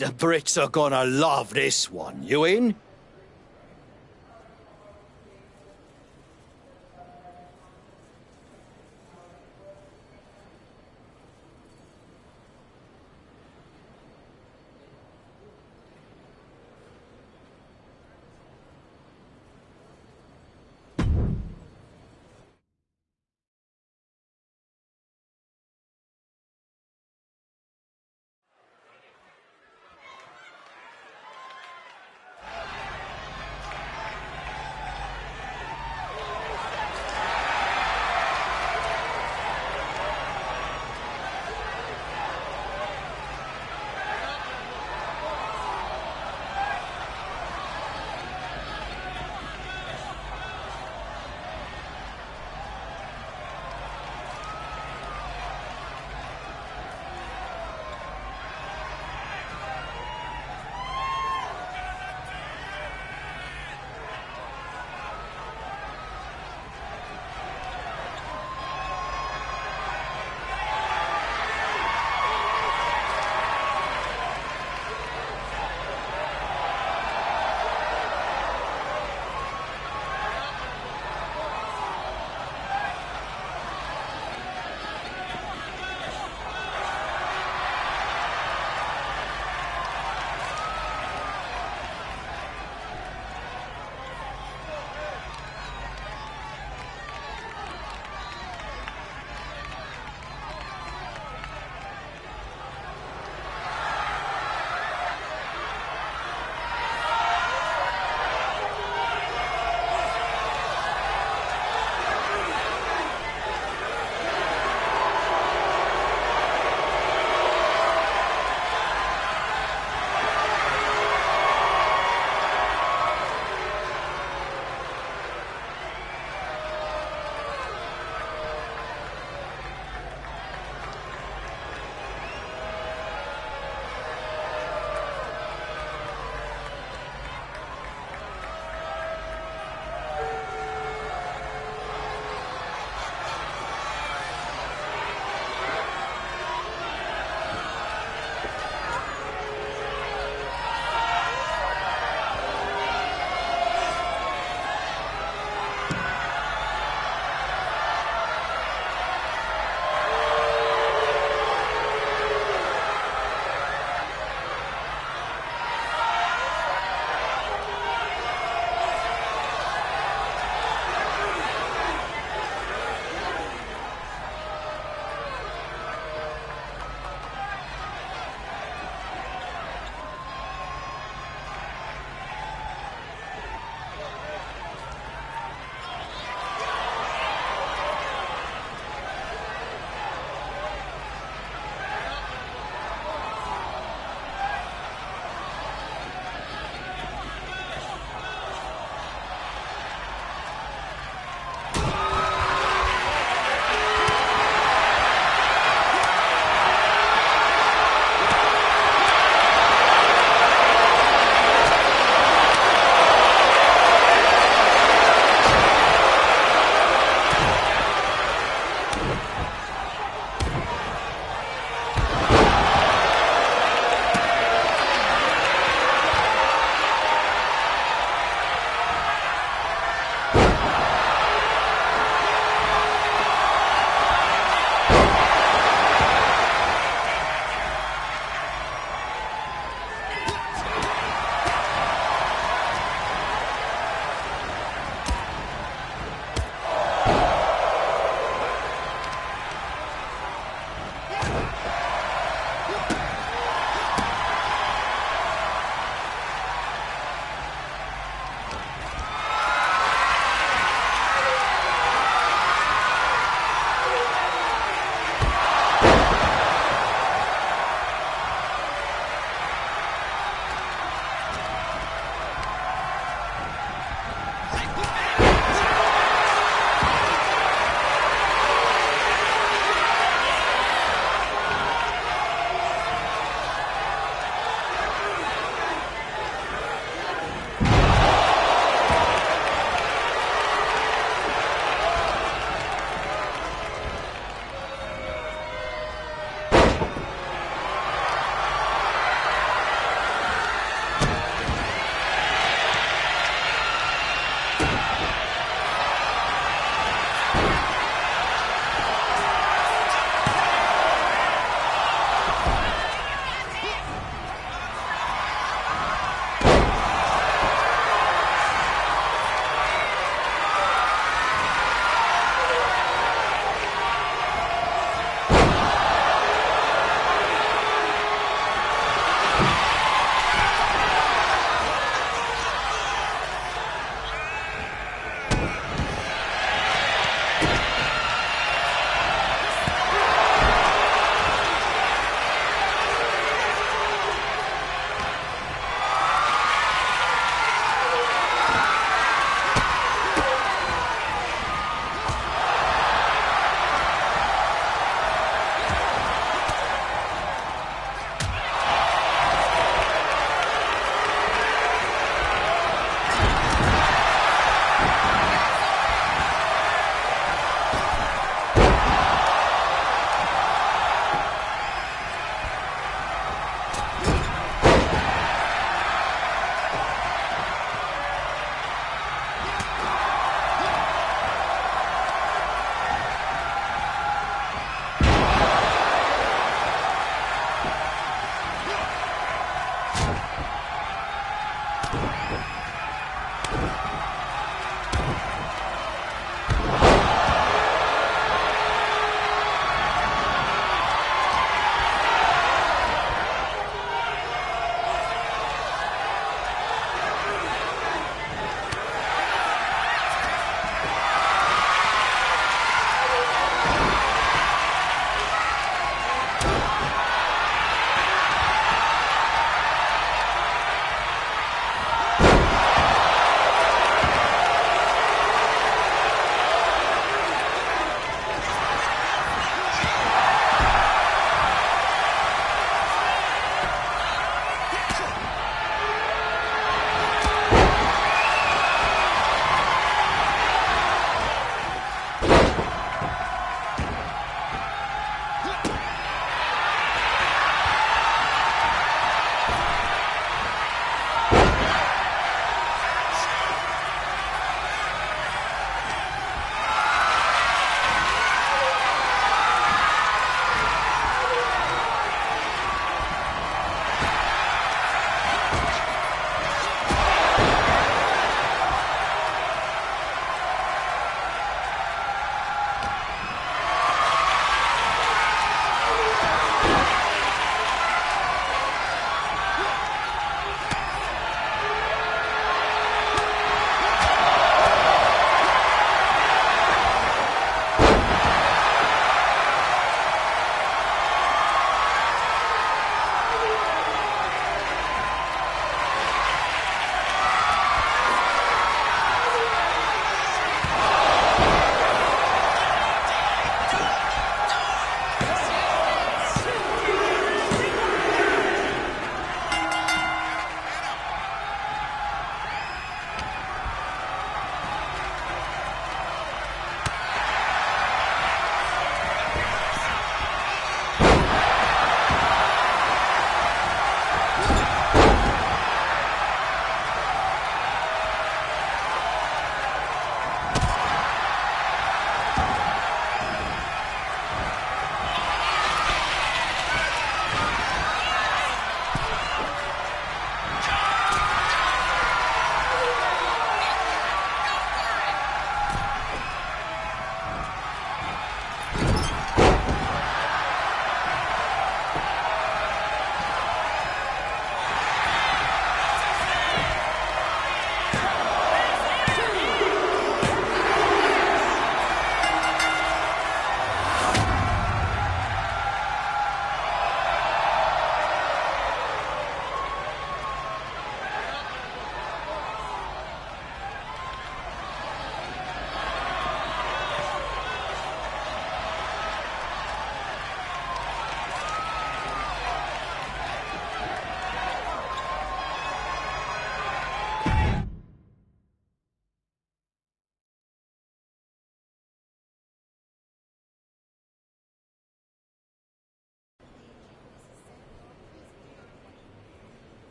The Brits are gonna love this one. You in?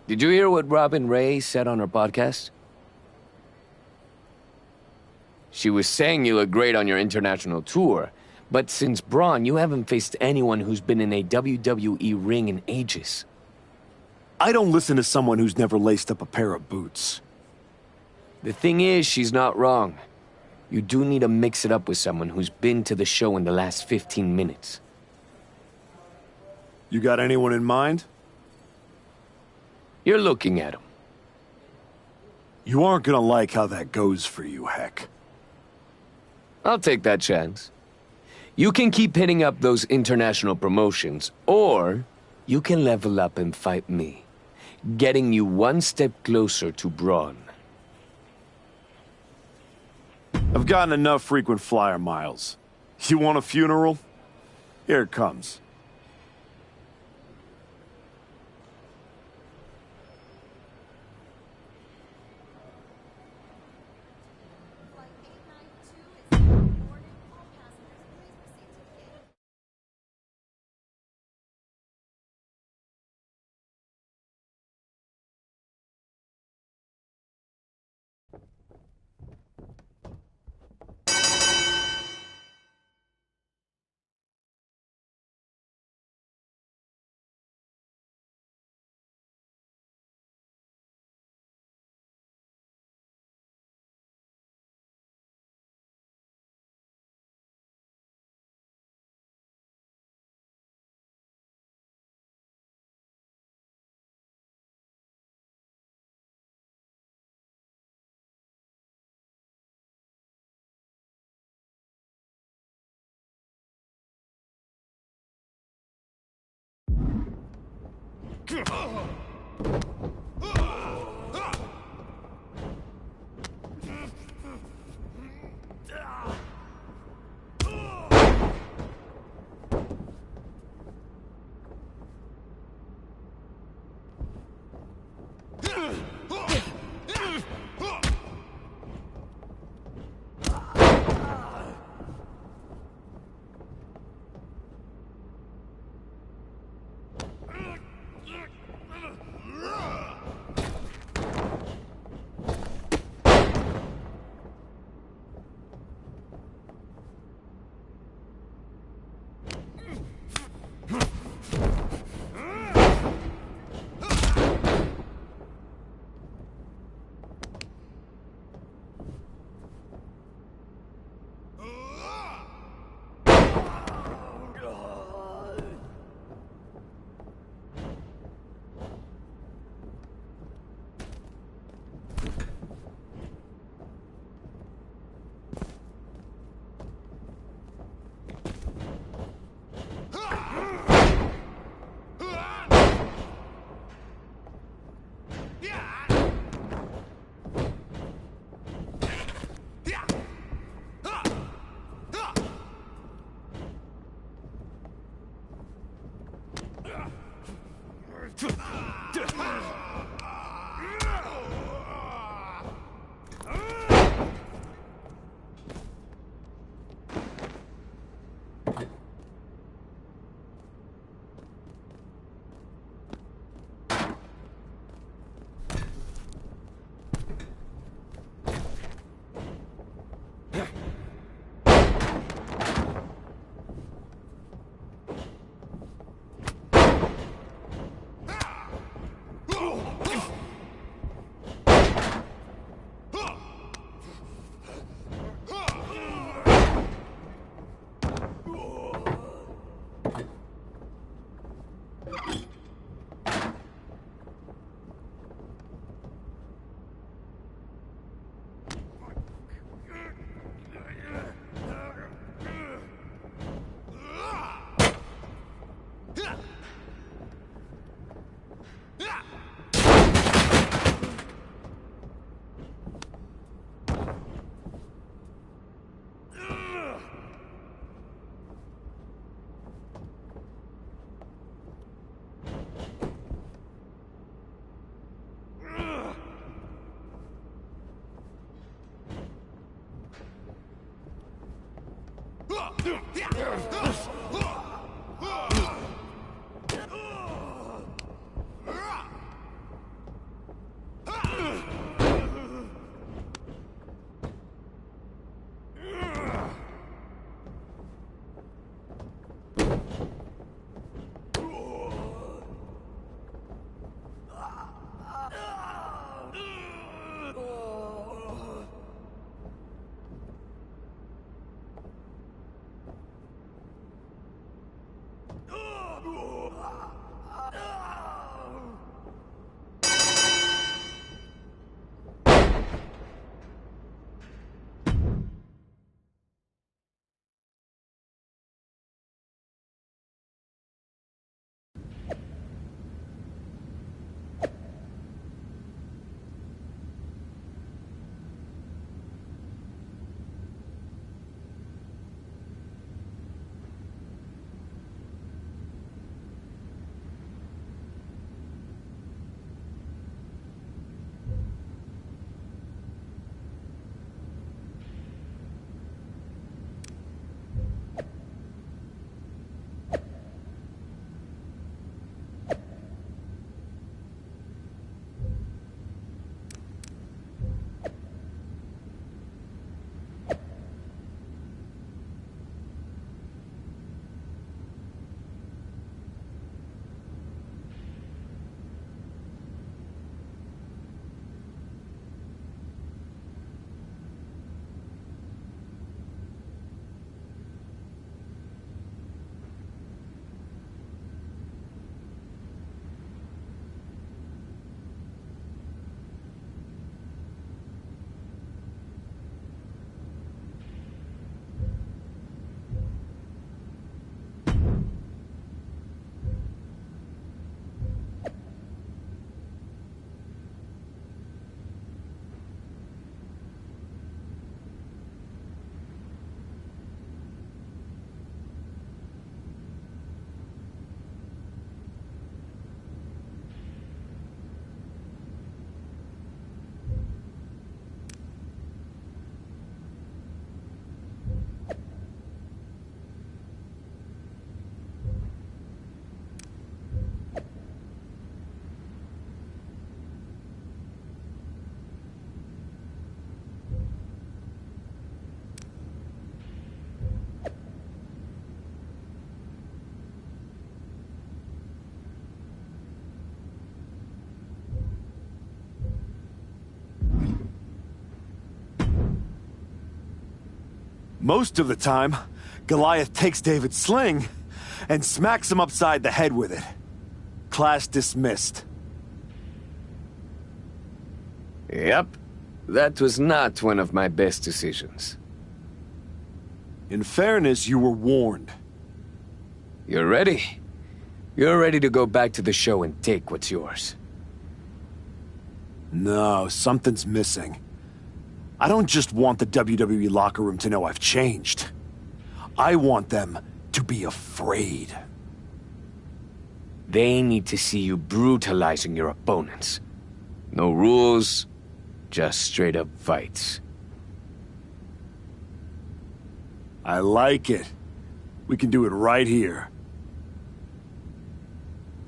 Did you hear what Robin Ray said on her podcast? She was saying you look great on your international tour, but since Braun, you haven't faced anyone who's been in a WWE ring in ages. I don't listen to someone who's never laced up a pair of boots. The thing is, she's not wrong. You do need to mix it up with someone who's been to the show in the last 15 minutes. You got anyone in mind? You're looking at him. You aren't gonna like how that goes for you, Heck. I'll take that chance. You can keep hitting up those international promotions, or you can level up and fight me, getting you one step closer to Braun. I've gotten enough frequent flyer miles. You want a funeral? Here it comes. Most of the time, Goliath takes David's sling and smacks him upside the head with it. Class dismissed. Yep. That was not one of my best decisions. In fairness, you were warned. You're ready? You're ready to go back to the show and take what's yours. No, something's missing. I don't just want the WWE locker room to know I've changed. I want them to be afraid. They need to see you brutalizing your opponents. No rules, just straight-up fights. I like it. We can do it right here.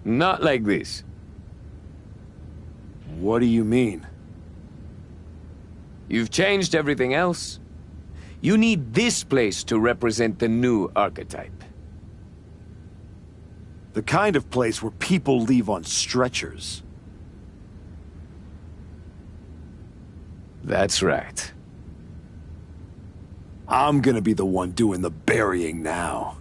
Not like this. What do you mean? You've changed everything else. You need this place to represent the new archetype. The kind of place where people leave on stretchers. That's right. I'm gonna be the one doing the burying now.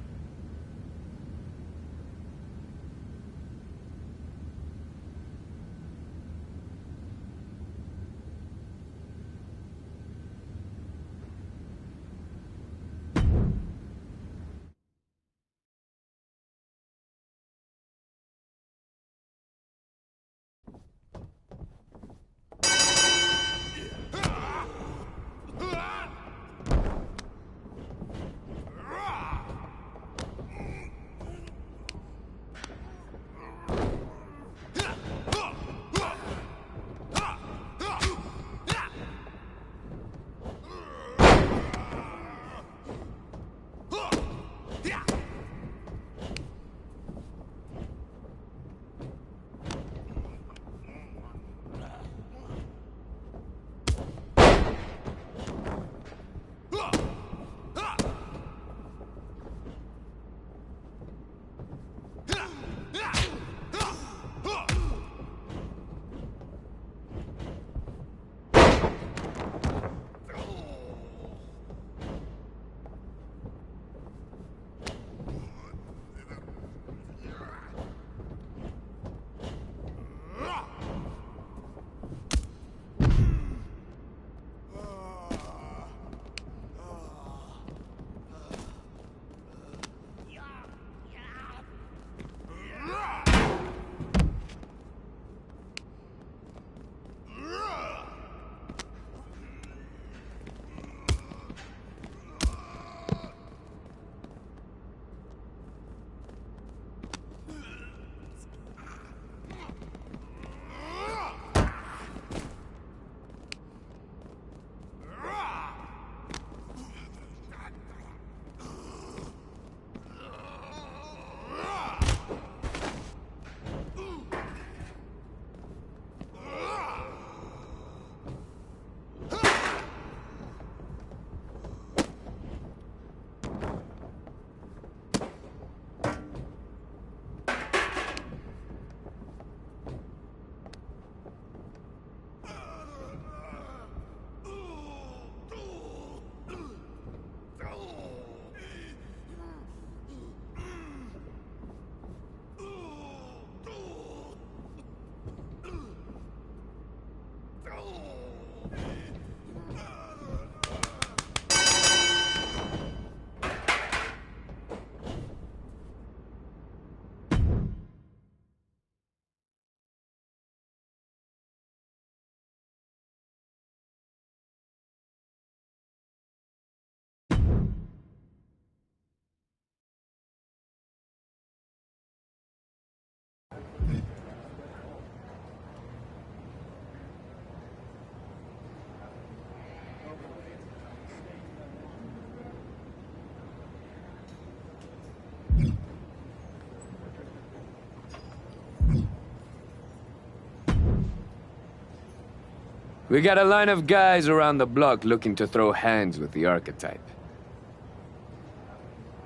We got a line of guys around the block looking to throw hands with the archetype.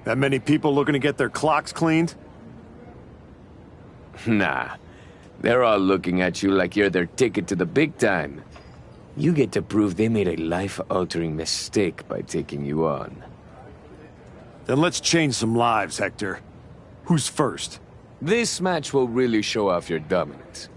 That many people looking to get their clocks cleaned? Nah. They're all looking at you like you're their ticket to the big time. You get to prove they made a life-altering mistake by taking you on. Then let's change some lives, Hector. Who's first? This match will really show off your dominance.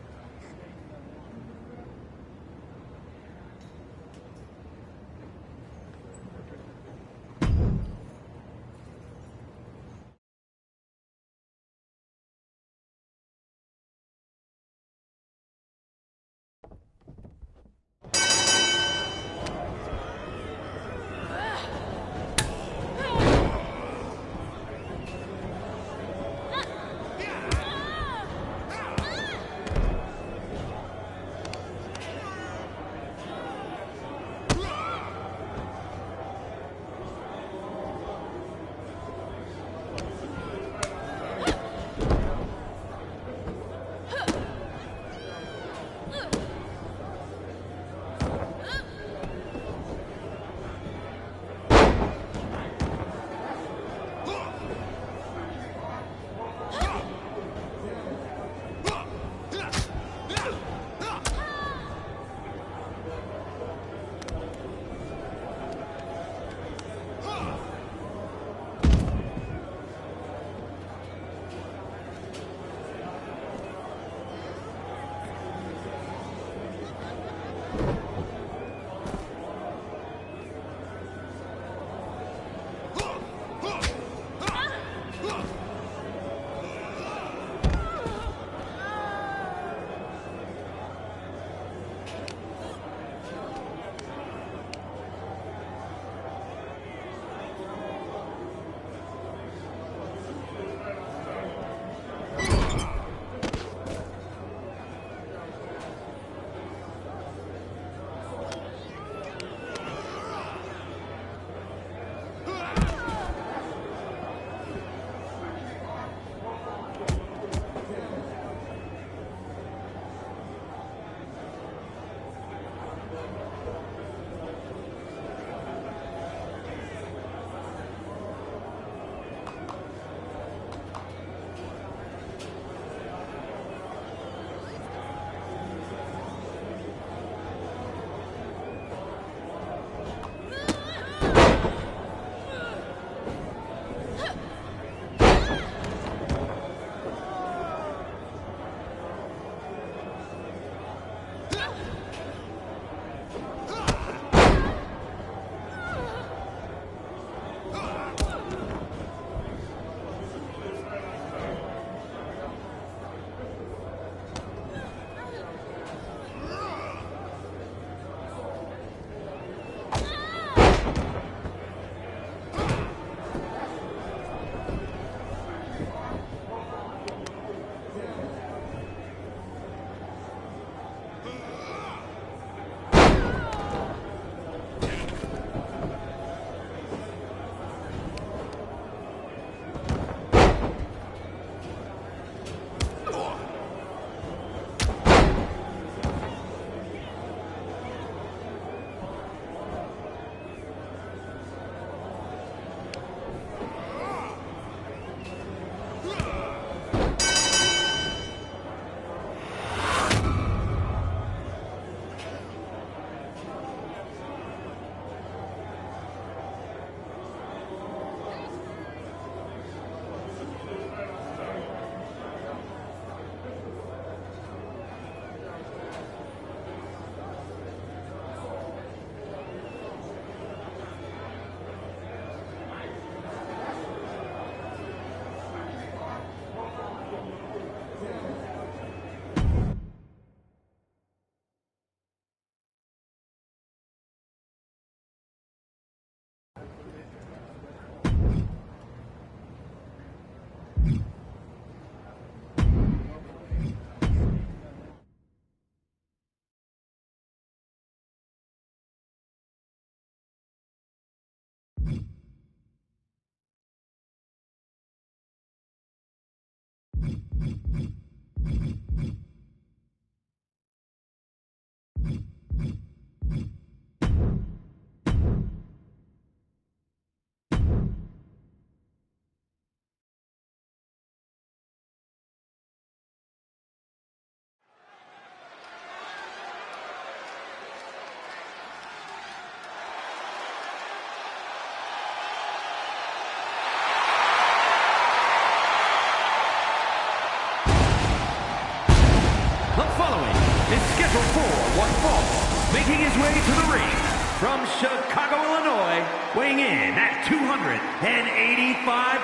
The following is scheduled for one fall, making his way to the ring from Chicago, Illinois, weighing in at 285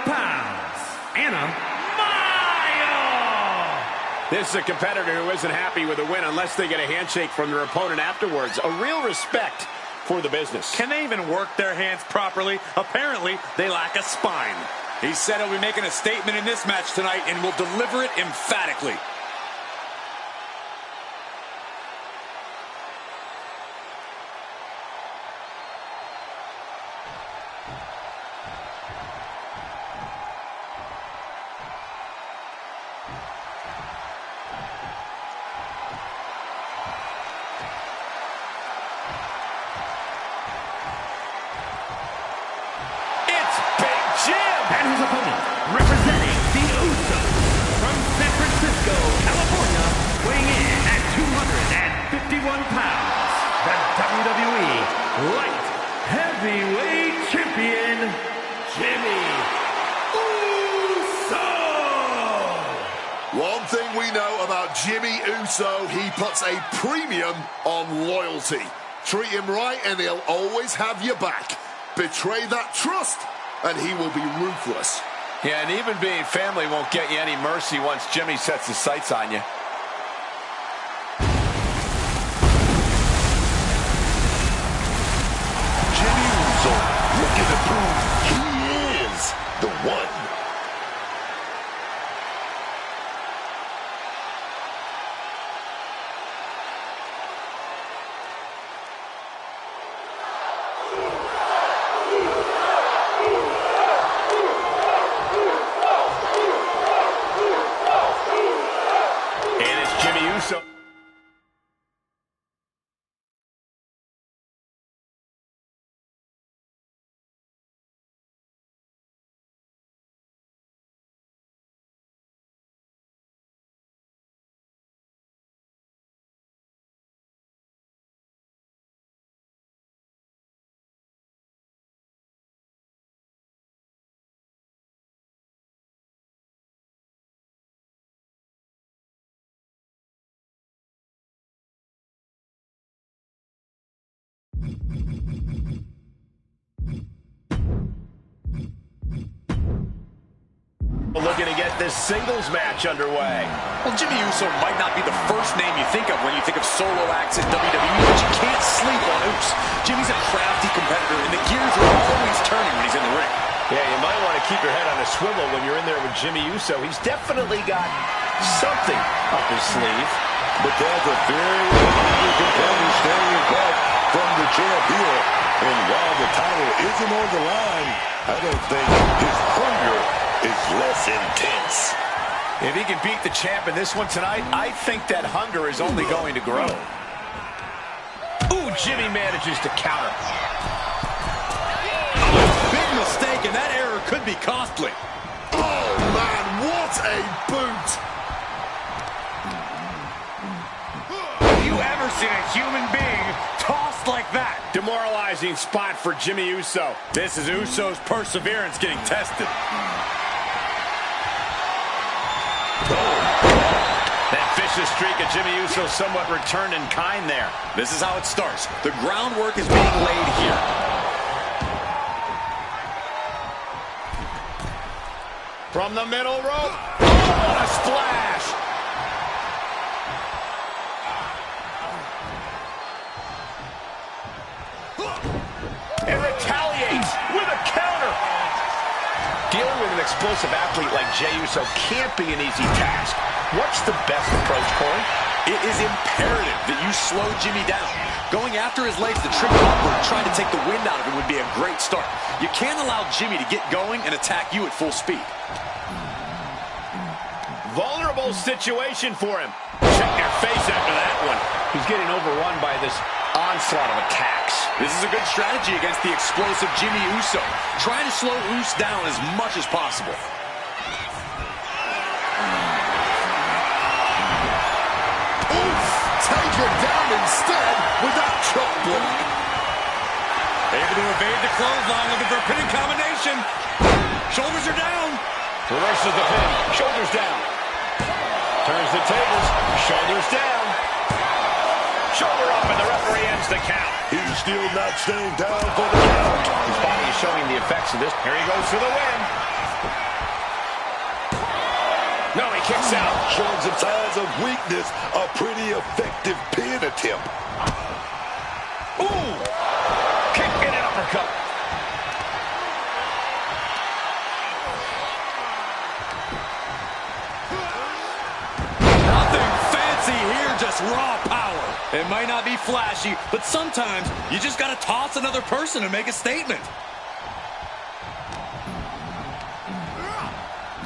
pounds, Anna Mayo! This is a competitor who isn't happy with a win unless they get a handshake from their opponent afterwards. A real respect for the business. Can they even work their hands properly? Apparently, they lack a spine. He said he'll be making a statement in this match tonight and will deliver it emphatically. And his opponent, representing the Usos, from San Francisco, California, weighing in at 251 pounds, the WWE Light Heavyweight Champion, Jimmy Uso! One thing we know about Jimmy Uso, he puts a premium on loyalty. Treat him right and he'll always have your back. Betray that trust and he will be ruthless. Yeah, and even being family won't get you any mercy once Jimmy sets his sights on you. Jimmy Uso, looking to prove he is the one. Looking to get this singles match underway. Well, Jimmy Uso might not be the first name you think of when you think of solo acts in WWE, but you can't sleep on Uso. Jimmy's a crafty competitor, and the gears are always turning when he's in the ring. Yeah, you might want to keep your head on a swivel when you're in there with Jimmy Uso. He's definitely got something up his sleeve. But there's a very hungry competitor standing back from the champ here. And while the title isn't on the line, I don't think his hunger is less intense. If he can beat the champ in this one tonight, I think that hunger is only going to grow. Ooh, Jimmy manages to counter. Big mistake, and that error could be costly. Oh, man, what a boot! Have you ever seen a human being tossed like that? Demoralizing spot for Jimmy Uso. This is Uso's perseverance getting tested. That vicious streak of Jimmy Uso somewhat returned in kind there. This is how it starts. The groundwork is being laid here. From the middle rope. Oh, what a splash! And retaliates with a counter. Dealing with an explosive athlete like Jey Uso can't be an easy task. What's the best approach, Corey? It is imperative that you slow Jimmy down. Going after his legs to trigger upward, trying to take the wind out of him would be a great start. You can't allow Jimmy to get going and attack you at full speed. Vulnerable situation for him. Check your face after that one. He's getting overrun by this onslaught of attacks. This is a good strategy against the explosive Jimmy Uso. Trying to slow Uso down as much as possible. Take him down instead with that chop block. Able to evade the clothesline, looking for a pinning combination. Shoulders are down. Reverses the pin. Shoulders down. Turns the tables. Shoulders down. Shoulder up, and the referee ends the count. He's still not staying down for the count. His body is showing the effects of this. Here he goes for the win. No, he kicks out. Showing some signs of weakness. A pretty effective pin attempt. Ooh! Kick and an uppercut. Nothing fancy here, just raw power. It might not be flashy, but sometimes you just got to toss another person and make a statement.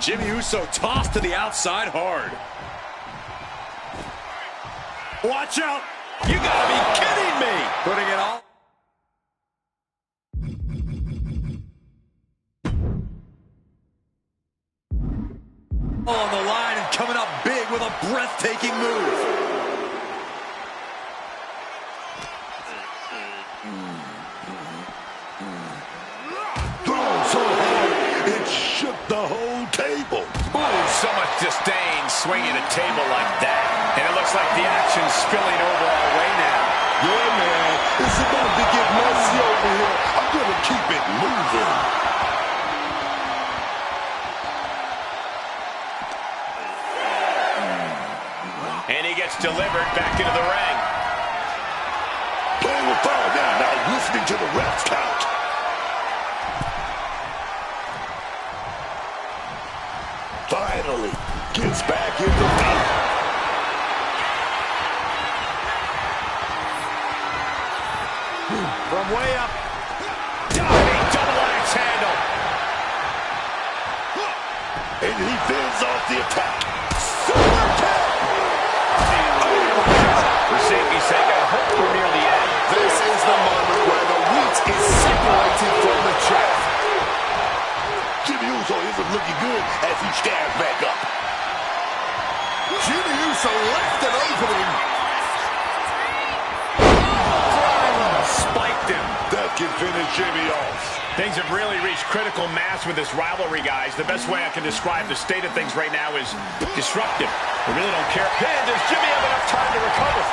Jimmy Uso tossed to the outside hard. Watch out! You gotta be kidding me! Putting it all on the line and coming up big with a breathtaking move. Thrown so hard, it shook the whole table. Ooh, so much disdain swinging a table like that. And it looks like the action's spilling over our way now. Yeah, man, it's about to get messy over here. I'm gonna keep it moving. And he gets delivered back into the ring. Playing with fire now listening to the ref's count. Finally gets back in the ring. From way up. Diving double axe handle. And he fends off the attack. Super kick! For safety's sake, I hope we're near the end. This is the moment where the wheat is separated from the chaff. Jimmy Uso isn't looking good as he stands back up. Jimmy Uso left an opening. Spiked him. That can finish Jimmy off. Things have really reached critical mass with this rivalry, guys. The best way I can describe the state of things right now is disruptive. I really don't care. Man, does Jimmy have enough time to recover?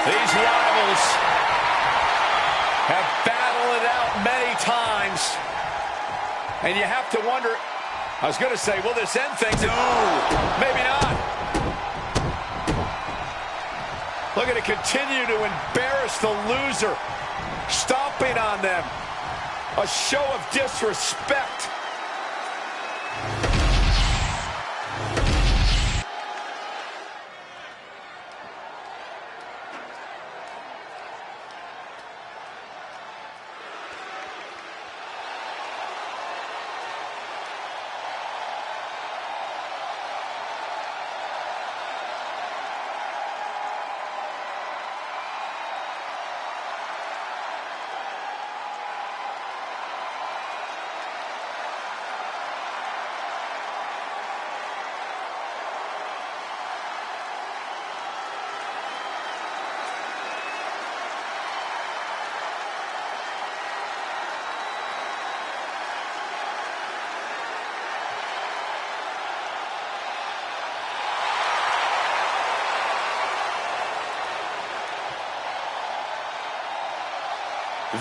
These rivals have battled it out many times. And you have to wonder, I was going to say, will this end things? No, maybe not. Look at it continue to embarrass the loser, stomping on them. A show of disrespect.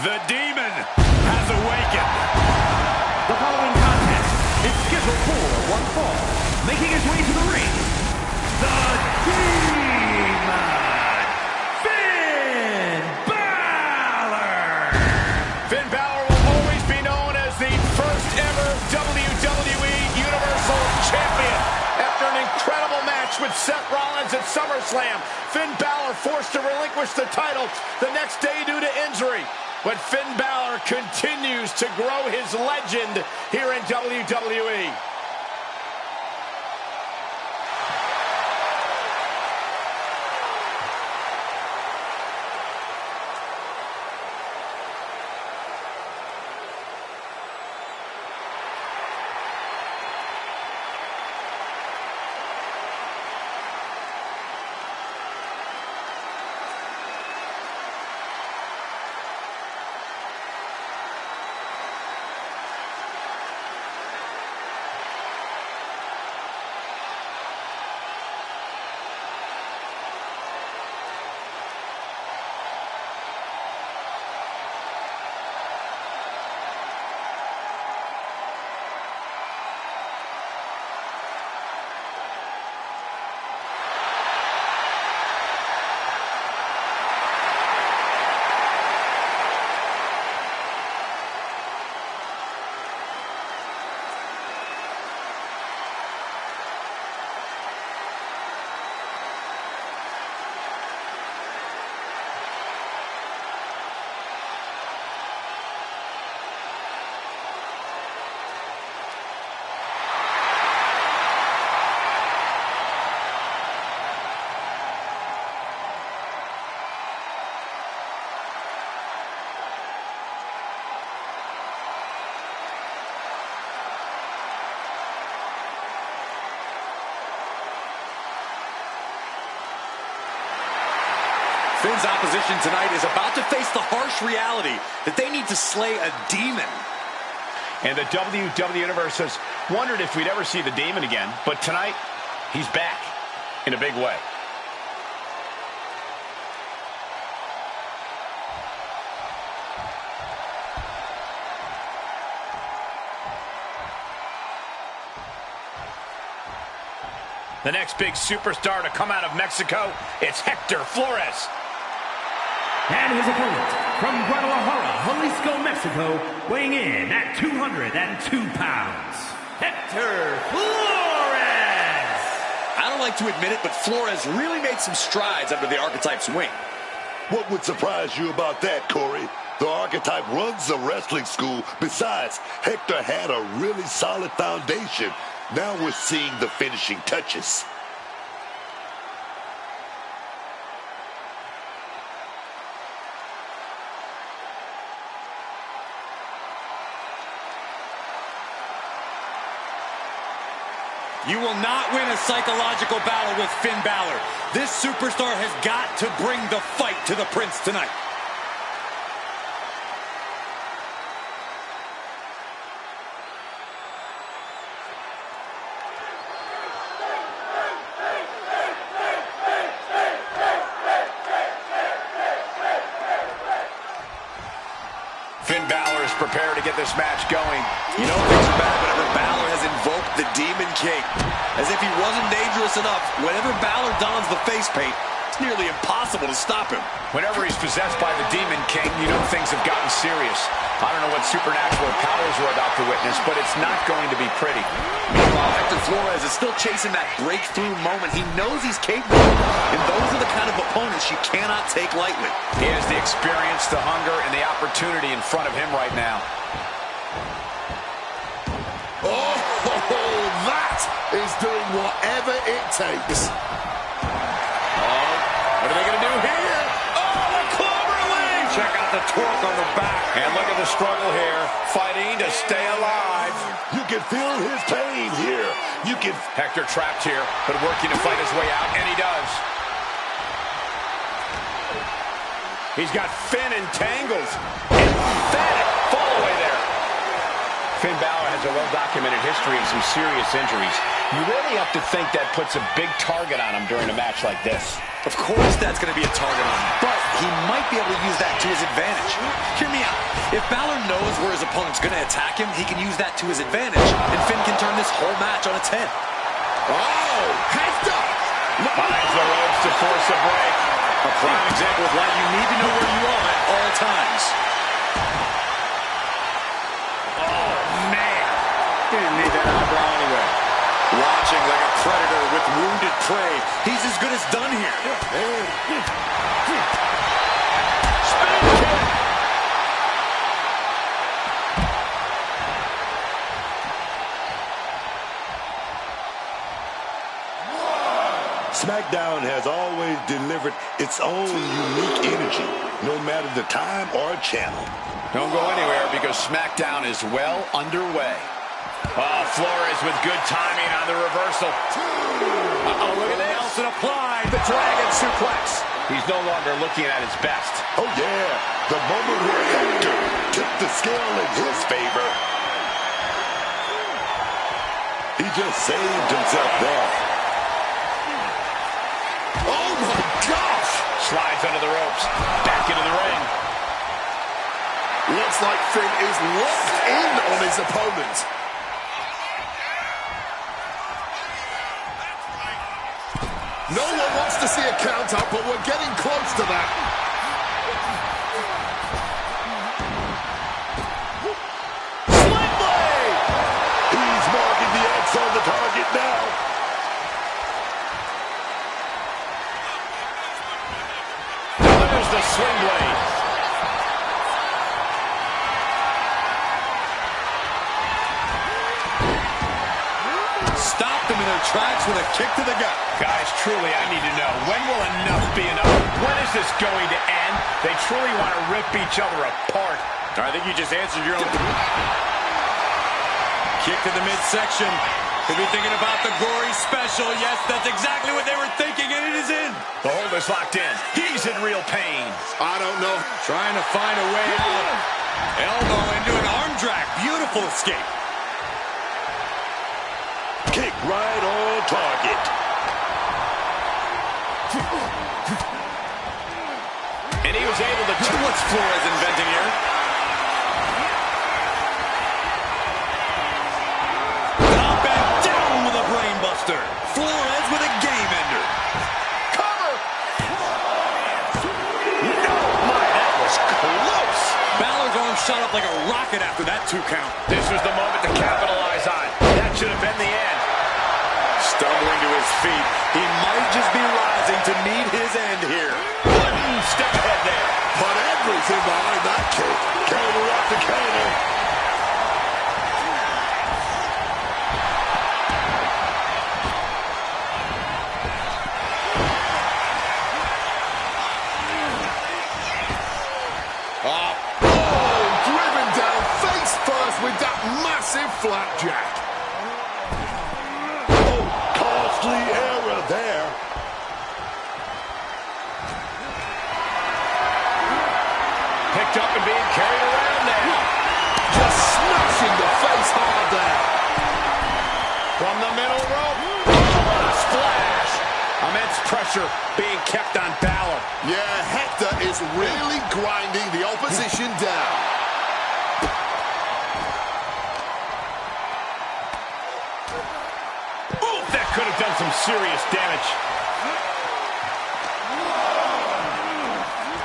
The demon has awakened. The following contest is scheduled for one fall. Making his way to the ring, the demon, Finn Balor. Finn Balor will always be known as the first ever WWE Universal Champion. After an incredible match with Seth Rollins at SummerSlam, Finn Balor forced to relinquish the title the next day due to injury. But Finn Balor continues to grow his legend here in WWE. Finn's opposition tonight is about to face the harsh reality that they need to slay a demon. And the WWE Universe has wondered if we'd ever see the demon again, but tonight, he's back in a big way. The next big superstar to come out of Mexico, it's Hector Flores. And his opponent, from Guadalajara, Jalisco, Mexico, weighing in at 202 pounds, Hector Flores! I don't like to admit it, but Flores really made some strides under the Archetype's wing. What would surprise you about that, Corey? The Archetype runs the wrestling school. Besides, Hector had a really solid foundation. Now we're seeing the finishing touches. You will not win a psychological battle with Finn Balor. This superstar has got to bring the fight to the Prince tonight. Finn Balor is prepared to get this match going. You know things are bad whenever Balor has invoked the Demon King. As if he wasn't dangerous enough, whenever Balor dons the face paint, it's nearly impossible to stop him. Whenever he's possessed by the Demon King, you know things have gotten serious. I don't know what supernatural powers we're about to witness, but it's not going to be pretty. Meanwhile, Hector Flores is still chasing that breakthrough moment. He knows he's capable, and those are the kind of opponents you cannot take lightly. He has the experience, the hunger, and the opportunity in front of him right now. Oh, that is doing whatever it takes. What are they going to do here? Oh, the cloverleaf! Check out the torque on the back. And look at the struggle here, fighting to stay alive. You can feel his pain here. You can... Hector trapped here, but working to fight his way out, and he does. He's got Finn entangled. Emphatic fall away there. Finn Balor has a well-documented history of some serious injuries. You really have to think that puts a big target on him during a match like this. Of course that's going to be a target on him, but he might be able to use that to his advantage. Hear me out. If Balor knows where his opponent's going to attack him, he can use that to his advantage, and Finn can turn this whole match on its head. Oh, Hector! Finds the ropes to force a break. A prime example of why you need to know where you are at all times. Oh, man. He didn't need that eyebrow anyway. Watching like a predator with wounded prey. He's as good as done here. Spin kick. SmackDown has always delivered its own unique energy, no matter the time or channel. Don't go anywhere because SmackDown is well underway. Oh, Flores with good timing on the reversal. Uh-oh, look at Nelson applied the dragon suplex. He's no longer looking at his best. Oh, yeah. The moment where Hector tipped the scale in his favor. He just saved himself there. Oh, my gosh! Slides under the ropes. Back into the ring. Looks like Finn is locked in on his opponent. No one wants to see a count out, but we're getting close to that. Sling blade! He's marking the X on the target now. Delivers the swing blade. Stopped them in their tracks with a kick to the gut. Guys, truly, I need to know, when will enough be enough? When is this going to end? They truly want to rip each other apart. I think you just answered your own. Kick to the midsection. Could be thinking about the gory special. Yes, that's exactly what they were thinking, and it is in. The hold is locked in. He's in real pain. I don't know. Trying to find a way out. Elbow into an arm drag. Beautiful escape. Kick right on target. And he was able to... What's Flores inventing here? Up and down with a brainbuster. Flores with a game ender. Cover! Oh, my, that was close. Balor's arm shot up like a rocket after that 2 count. This was the moment to capitalize on. That should have been the end. Stumbling to his feet. He might just be rising to meet his end here. One step ahead there. Put everything behind that kick. Counter after counter. Oh, driven down face first with that massive flapjack. Oh, costly error there. Picked up and being carried around now. Just smashing the face hard there. From the middle rope. Oh, what a splash. Immense pressure being kept on Balor. Yeah, Hector is really grinding the opposition down. Ooh, that could have done some serious damage.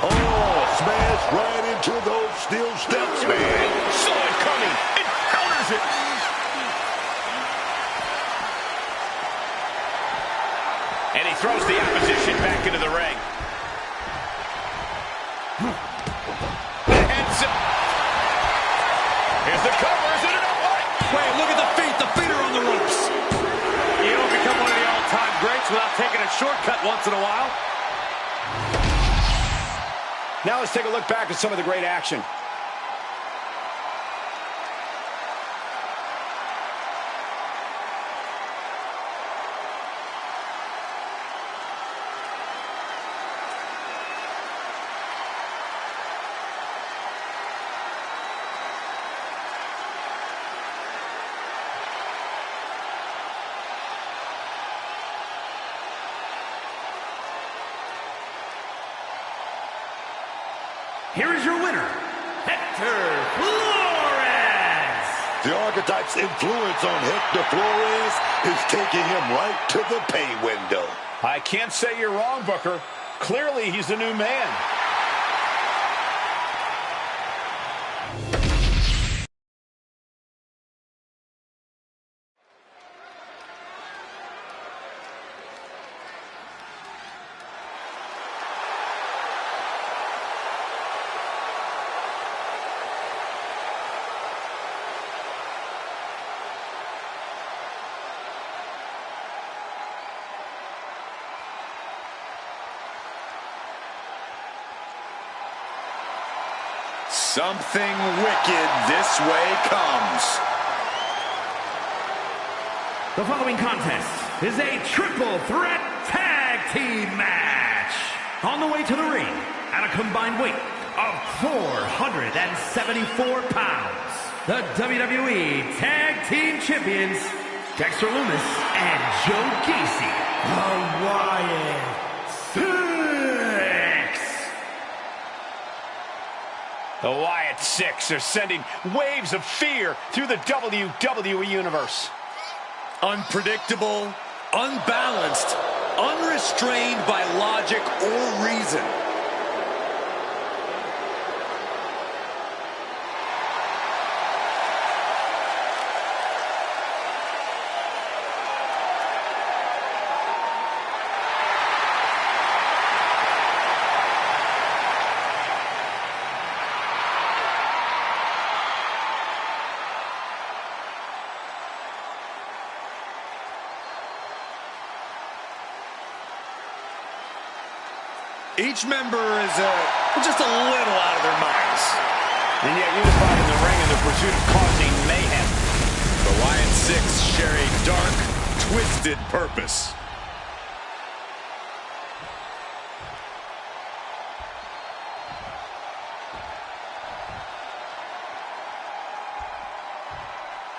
Oh, smash right into those steel steps, man. Saw it coming. It counters it. And he throws the opposition back into the ring. Here's the cover. Is it enough? Wait, look at the feet. The feet are on the ropes. You don't become one of the all-time greats without taking a shortcut once in a while. Now let's take a look back at some of the great action. Here is your winner, Hector Flores. The Archetype's influence on Hector Flores is taking him right to the pay window. I can't say you're wrong, Booker. Clearly, he's the new man. Something wicked this way comes. The following contest is a triple threat tag team match. On the way to the ring, at a combined weight of 474 pounds, the WWE Tag Team Champions, Dexter Lumis and Joe Gacy, the Wyatt Six. The Wyatt Six are sending waves of fear through the WWE Universe. Unpredictable, unbalanced, unrestrained by logic or reason. Each member is just a little out of their minds. And yet unified in the ring in the pursuit of causing mayhem. The Wyatt 26 share a dark, twisted purpose.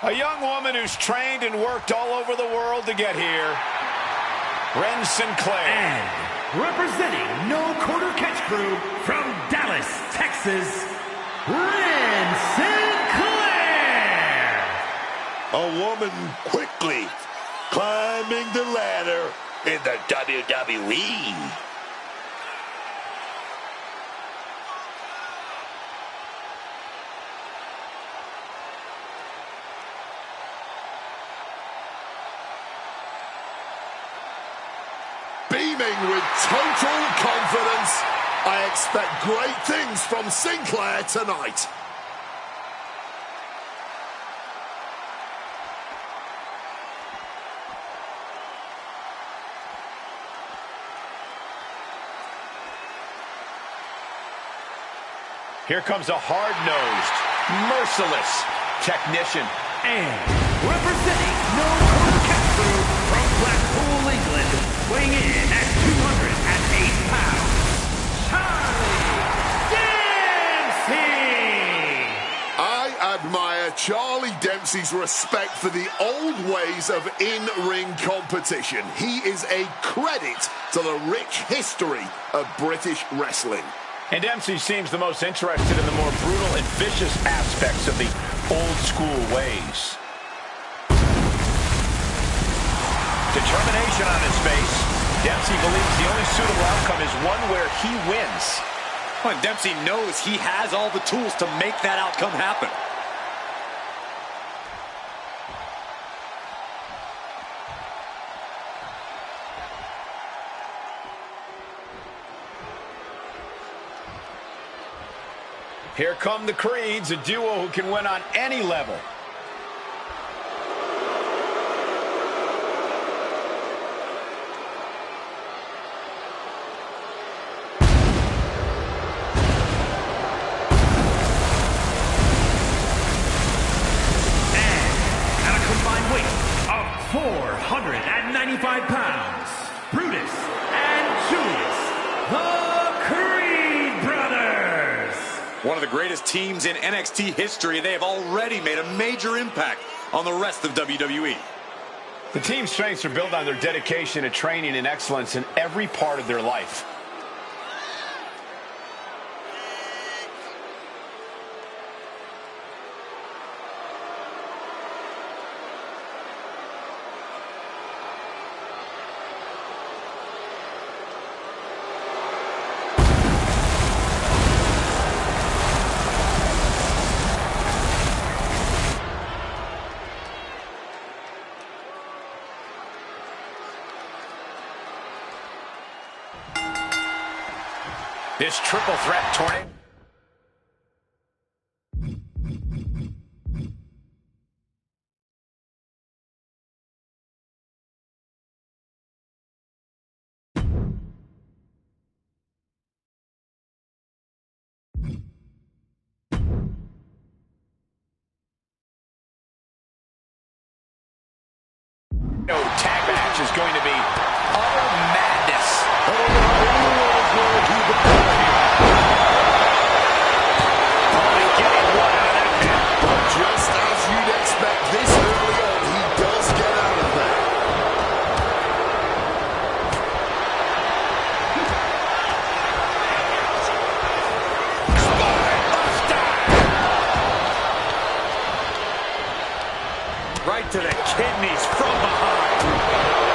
A young woman who's trained and worked all over the world to get here. Ren Sinclair. And representing No Quarter Catch Crew from Dallas, Texas, Ren Sinclair. A woman quickly climbing the ladder in the WWE. Beaming with total confidence, I expect great things from Sinclair tonight. Here comes a hard-nosed, merciless technician. And representing No Quarter Catch Crew from Blackpool, England, weighing in at 208 pounds, Charlie Dempsey! I admire Charlie Dempsey's respect for the old ways of in-ring competition. He is a credit to the rich history of British wrestling. And Dempsey seems the most interested in the more brutal and vicious aspects of the old-school ways. Determination on his face. Dempsey believes the only suitable outcome is one where he wins. Well, Dempsey knows he has all the tools to make that outcome happen. Here come the Creeds, a duo who can win on any level. And at a combined weight of 495 pounds, Brutus and Julius, the Creed brothers. One of the greatest teams in NXT history, they have already made a major impact on the rest of WWE. The team's strengths are built on their dedication to training and excellence in every part of their life. This triple threat tournament. No tag match is going to be utter madness. Just as you'd expect this early on, he does get out of there. Right to the kidneys from behind.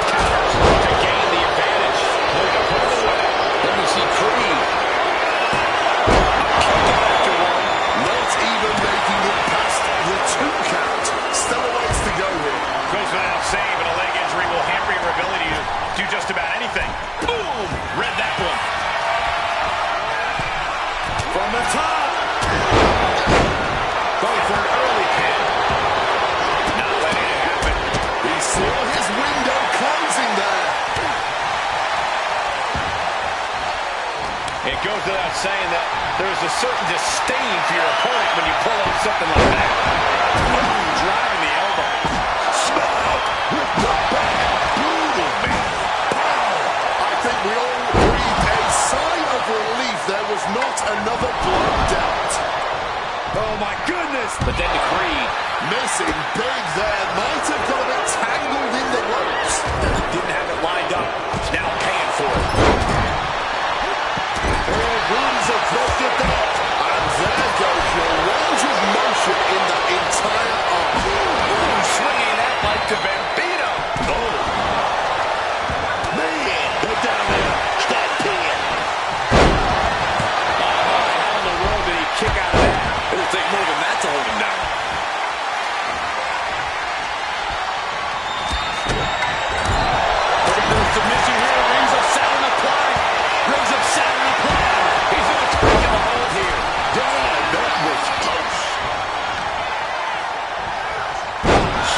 Counters to gain the advantage. Look to put it away. Let me see Creed. After one. Not even making it past the 2 count. Still a ways to go here. Goes without saying, but a leg injury will hamper your ability to do just about anything. Boom! Read that one. From the top. Going for an early pin. Not letting it happen. He saw his window closing there. It goes without saying that there's a certain disdain for your opponent when you pull out something like that. Boom! Driving the elbow. But then to Creed. Missing big there. Might have got a bit tangled in the ropes. Didn't have it lined up. Now paying for it. Wounds are lifted there. And there goes your range of motion in the entire arm. Ooh, swinging that like to Bambino. Oh. Man, they're down there. Stop pin. How in the world did he kick out of that? It'll take more than that to hold him down. Looking for a submission here. Rings of Saturn applied. Rings of Saturn applied. He's going to break in the hold here. God, that was close.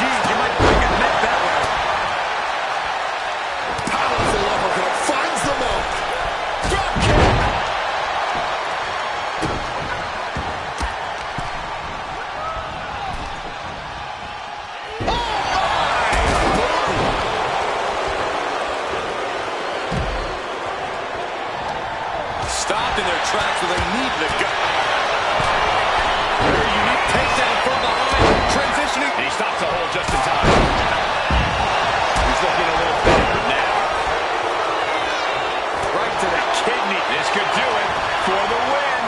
Jeez, you might break a neck that way. Powerful uppercut. Finds the mark. Drop kick. Stopped in their tracks with a knee to the gut. Very unique takedown from behind. Transitioning. And he stops the hold just in time. He's looking a little better now. Right to the kidney. This could do it for the win.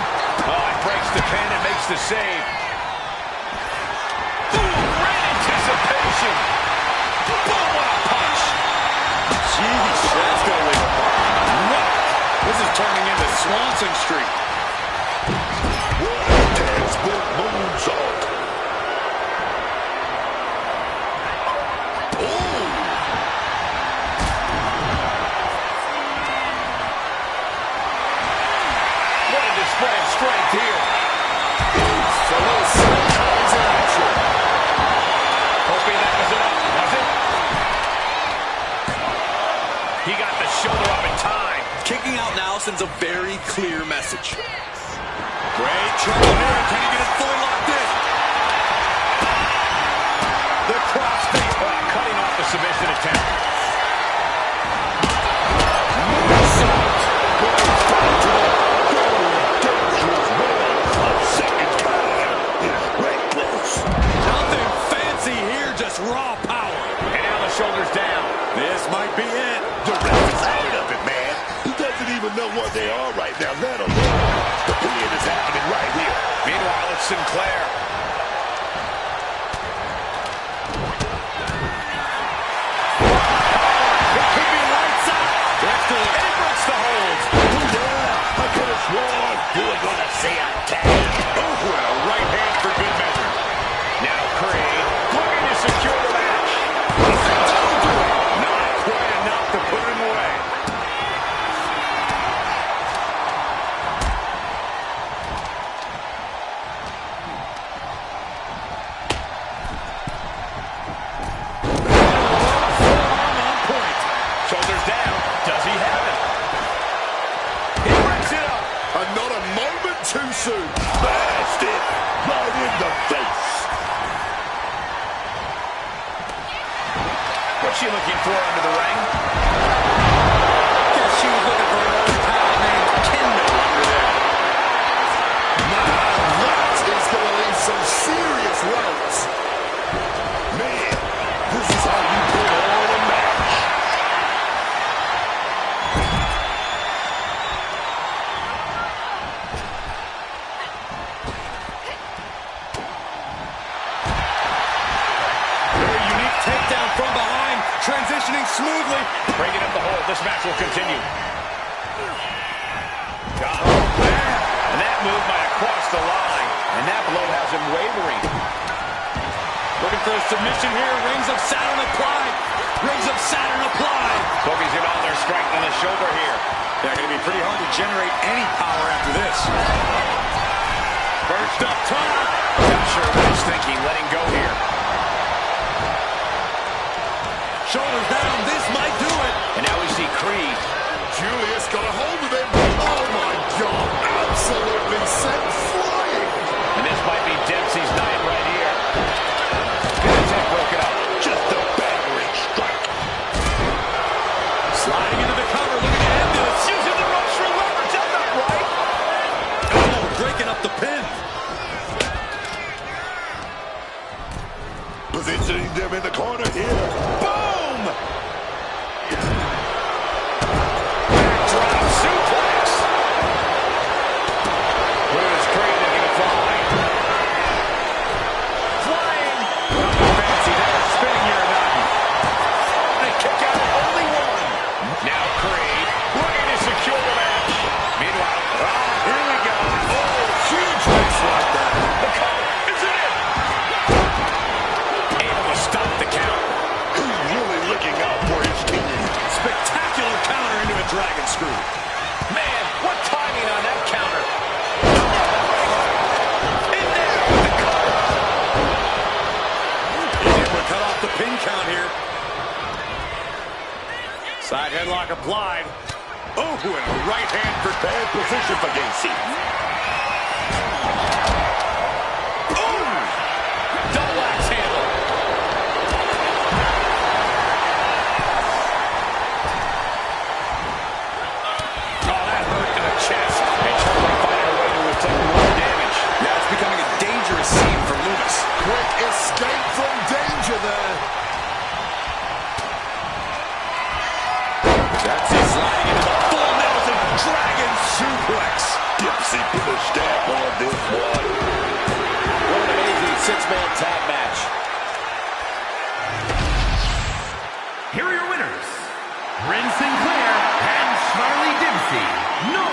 Oh, it breaks the pin and makes the save. Ooh, great anticipation. Boom, what a punch. Jeez, that's going to leave a mark. What? This is turning into Swanson Street. What a textbook moonsault. Oh. What a display of strength here. So little sometimes in action. Hoping that was enough. Was it? He got the shoulder up in time. Kicking out now sends a very clear message. Great trouble here. Can he get it fully locked in? The cross face cutting off the submission attempt. Moonsault. Nothing fancy here, just raw power. And now the shoulders down. This might be it. The ref is out of it, man. He doesn't even know what they are right now, let alone. The pin is happening right here. Meanwhile, it's Sinclair. It could be lights out. And he breaks the hold. Yeah, I could have sworn you were going to say a tag. Oh, and a right hand for good measure. Now Creed looking to secure the match. Not quite enough to put him away. Forearm on point. Shoulders down. Does he have it? He breaks it up. And not a moment too soon. Blasted right in the face. What's she looking for under the ring? Guess she was looking for an old pal named Kendall under there. Now that is going to leave some serious welts. Man, this is how you put on a match. Very unique takedown from behind, transitioning smoothly. Breaking up the hold. This match will continue. Got him there. And that move might have crossed the line. And that blow has him wavering. Looking for a submission here. Rings of Saturn applied. Rings of Saturn applied. Focusing on their strength on the shoulder here. They're going to be pretty hard to generate any power after this. First up top. Not sure what he's thinking. Letting go here. Shoulders down. This might do it. And now we see Creed. Julius got a hold of him. Oh my God. Absolutely sent flying. And this might be Dempsey's night right here. Good attempt broken up. Just a battering strike. Sliding into the cover. Looking to end this. Using the ropes for leverage. That's not right. Oh, breaking up the pin. corner here. Boom! Backdrop suplex. Lumis Creed looking to fly. Flying. Nothing fancy there. Spinning here or nothing. And a kick out. Only one. Now Creed looking to secure the match. Meanwhile, here we go. Oh, huge mess like that. The cover. Is it in? Able to stop the count. He's really looking out for his team. Spectacular counter into a dragon screw. Man, what timing on that counter. In there with the cover. He's able to cut off the pin count here. Side headlock applied. Oh, and a right hand for Bad position for Gacy. boom! Double axe handle. Oh, that hurt to the chest. And Charlie finding a way to inflict more damage. Yeah, it's becoming a dangerous scene for Lumis. Quick escape from danger there. That's it, sliding into the full Nelson Dragon suplex. Dipsy put a stamp on this one. What an amazing six-man tag match. Here are your winners, Bryn Sinclair and Charlie Dempsey. No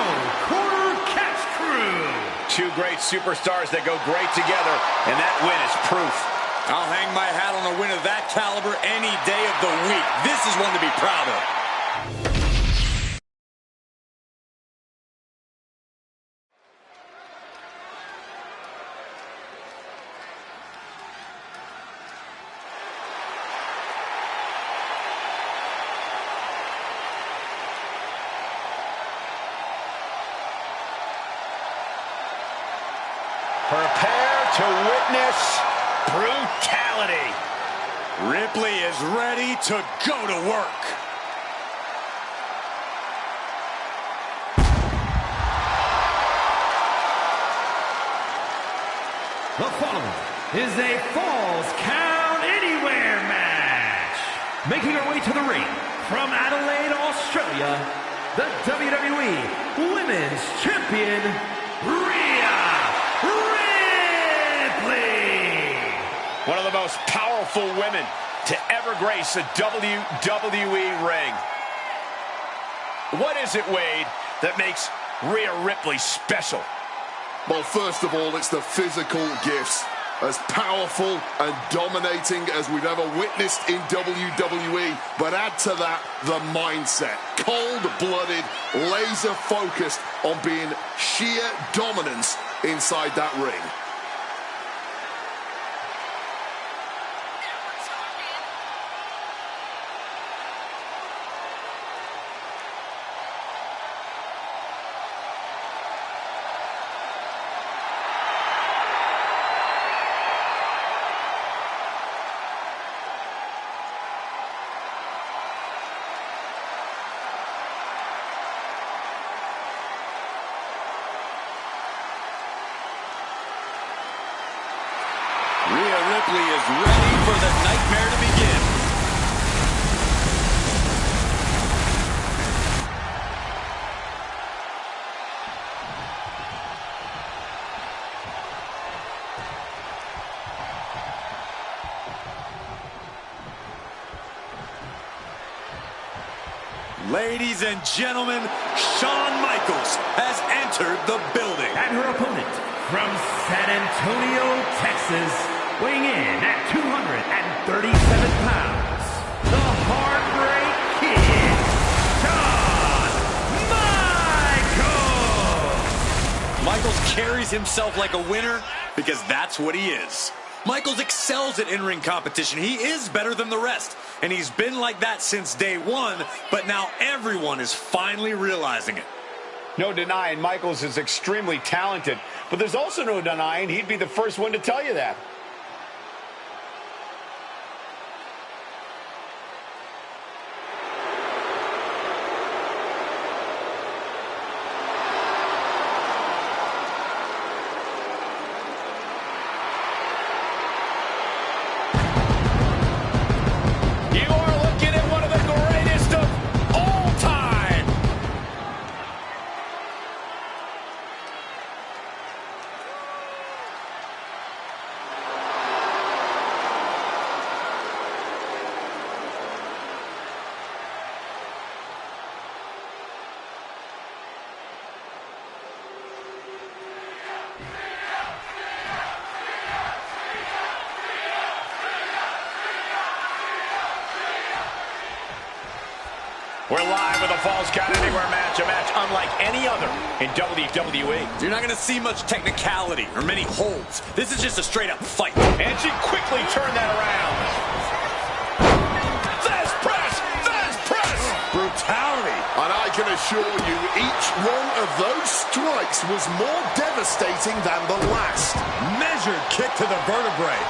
Quarter Catch Crew. Two great superstars that go great together, and that win is proof. I'll hang my hat on a win of that caliber any day of the week. This is one to be proud of. Prepare to witness brutality. Ripley is ready to go to work. The following is a Falls Count Anywhere match. Making her way to the ring from Adelaide, Australia, the WWE Women's Champion, Rhea Ripley. One of the most powerful women to ever grace a WWE ring. What is it, Wade, that makes Rhea Ripley special? Well, first of all, it's the physical gifts. As powerful and dominating as we've ever witnessed in WWE. But add to that the mindset. Cold-blooded, laser-focused on being sheer dominance inside that ring. Rhea Ripley is ready for the nightmare to begin. Ladies and gentlemen, Shawn Michaels has entered the building. And her opponent from San Antonio, Texas, weighing in at 237 pounds, the Heartbreak Kid, Shawn Michaels. Michaels carries himself like a winner because that's what he is. Michaels excels at in-ring competition. He is better than the rest, and he's been like that since day one, but now everyone is finally realizing it. No denying Michaels is extremely talented, but there's also no denying he'd be the first one to tell you that. We're live with a Falls Count Anywhere match, a match unlike any other in WWE. You're not going to see much technicality or many holds. This is just a straight-up fight. And she quickly turned that around. Fast press! Fast press! Brutality. And I can assure you, each one of those strikes was more devastating than the last. Measured kick to the vertebrae.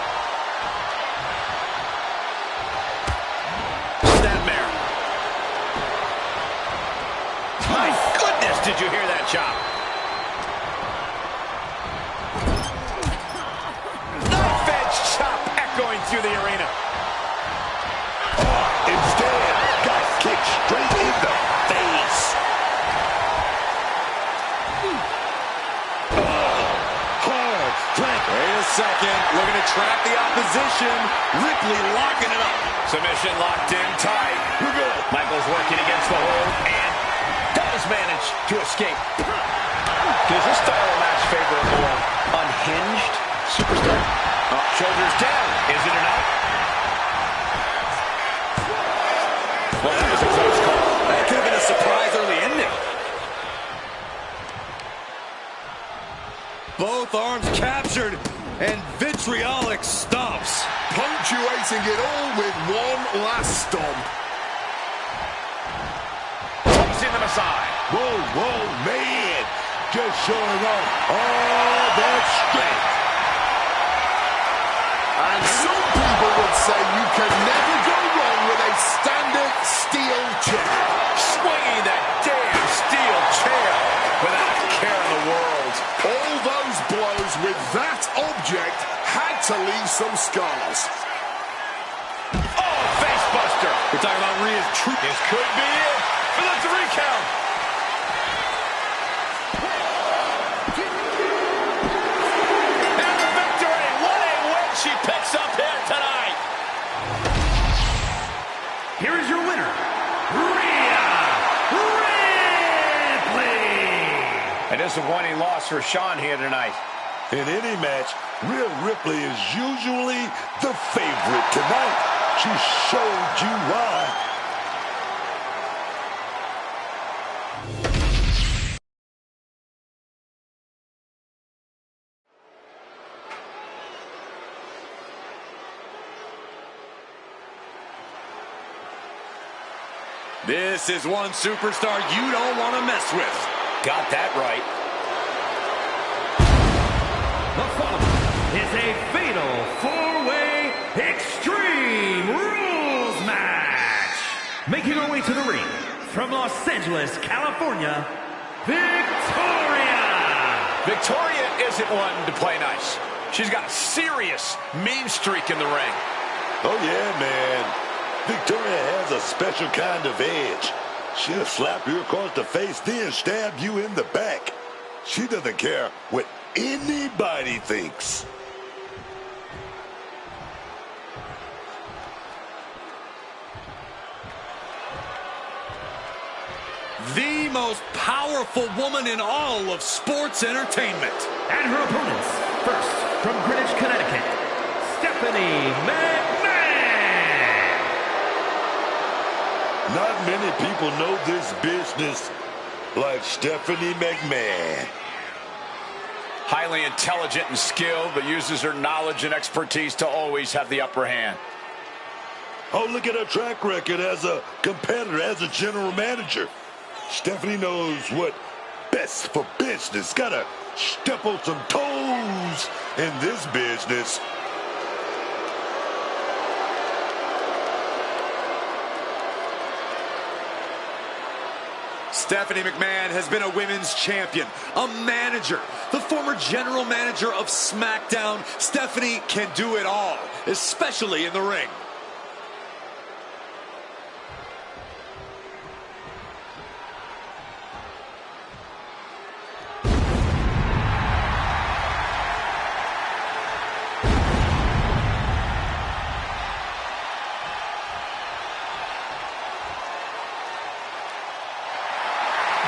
Snapmare. My goodness, did you hear that chop? Knife edge chop echoing through the arena. Instead, got kicked straight in the face. Hard flank. Wait a second. Looking to trap the opposition. Ripley locking it up. Submission locked in tight. We're good. Michaels working against the hold and does manage to escape. Does this style of match favor a more unhinged superstar? Shoulders down. Is it enough? Well, that was a close call. That could have been a surprise early ending. Both arms captured, and vitriolic stomps. Punctuating it all with one last stomp. Tossing them aside. Whoa, whoa, man. Just showing off all that strength. And some people would say you can never go wrong with a standard steel chair. Swinging that damn steel chair without a care in the world. All those blows with that object had to leave some scars. Oh, face buster. We're talking about Rhea's true. This could be it for the 3 count. And the victory. What a win she picks up here tonight. Here is your winner, Rhea Ripley. A disappointing loss for Sean here tonight. In any match, Rhea Ripley is usually the favorite. Tonight, she showed you why. This is one superstar you don't want to mess with. Got that right. The following is a fatal 4-way Extreme Rules match. Making her way to the ring from Los Angeles, California, Victoria. Victoria isn't one to play nice. She's got a serious mean streak in the ring. Oh, yeah, man. Victoria has a special kind of edge. She'll slap you across the face, then stab you in the back. She doesn't care what anybody thinks. The most powerful woman in all of sports entertainment. And her opponents, first from Greenwich, Connecticut, Stephanie McMahon. Not many people know this business like Stephanie McMahon. Highly intelligent and skilled, but uses her knowledge and expertise to always have the upper hand. Oh, look at her track record as a competitor, as a general manager. Stephanie knows what best for business. Gotta step on some toes in this business. Stephanie McMahon has been a women's champion, a manager, the former general manager of SmackDown. Stephanie can do it all, especially in the ring.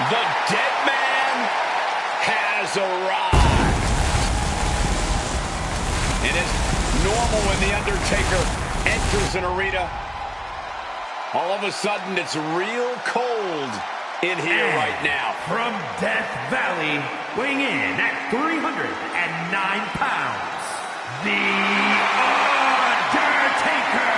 The dead man has arrived. It is normal when The Undertaker enters an arena All of a sudden, it's real cold in here right now. From Death Valley, weighing in at 309 pounds, The Undertaker!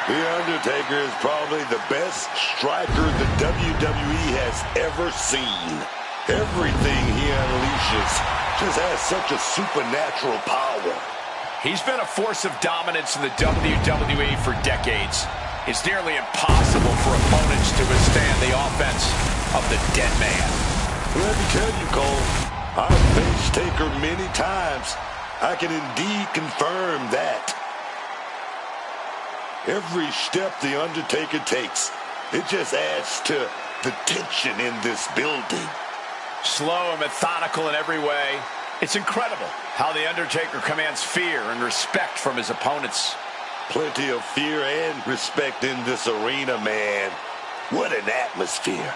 The Undertaker is probably the best striker the WWE has ever seen. Everything he unleashes just has such a supernatural power. He's been a force of dominance in the WWE for decades. It's nearly impossible for opponents to withstand the offense of the Dead Man. Let me tell you, Cole, I've faced Taker many times. I can indeed confirm that. Every step the Undertaker takes, it just adds to the tension in this building. Slow and methodical in every way. It's incredible how the Undertaker commands fear and respect from his opponents. Plenty of fear and respect in this arena, man. What an atmosphere.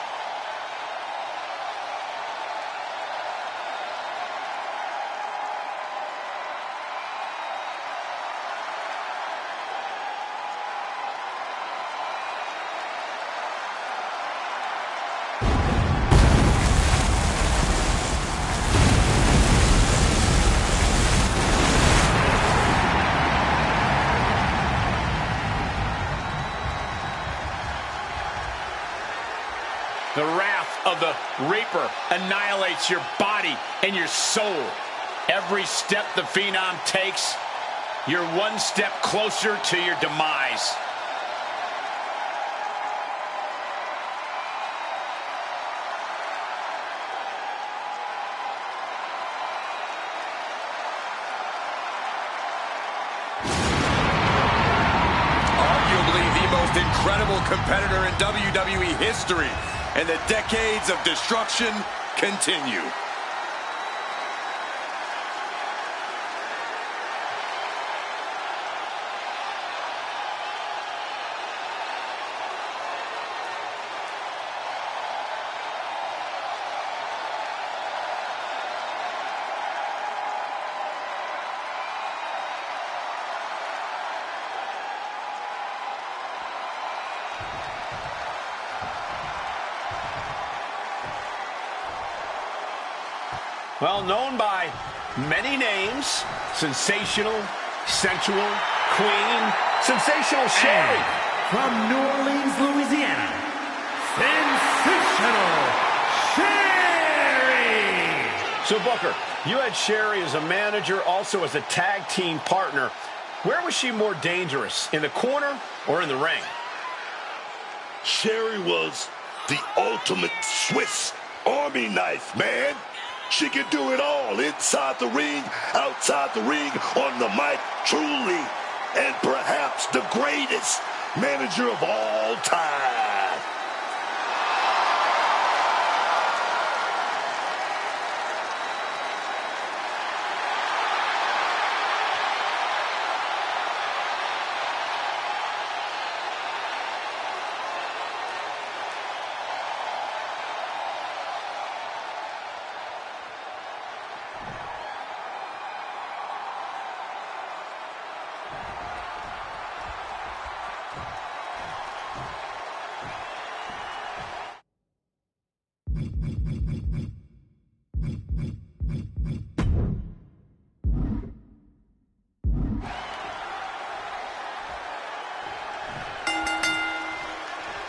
The wrath of the Reaper annihilates your body and your soul. Every step the Phenom takes, you're one step closer to your demise. Arguably the most incredible competitor in WWE history. And the decades of destruction continue. Well, known by many names, sensational, sensual, queen, sensational Sherry. From New Orleans, Louisiana, sensational Sherry! So, Booker, you had Sherry as a manager, also as a tag team partner. Where was she more dangerous, in the corner or in the ring? Sherry was the ultimate Swiss Army knife, man. She can do it all, inside the ring, outside the ring, on the mic, truly, and perhaps the greatest manager of all time.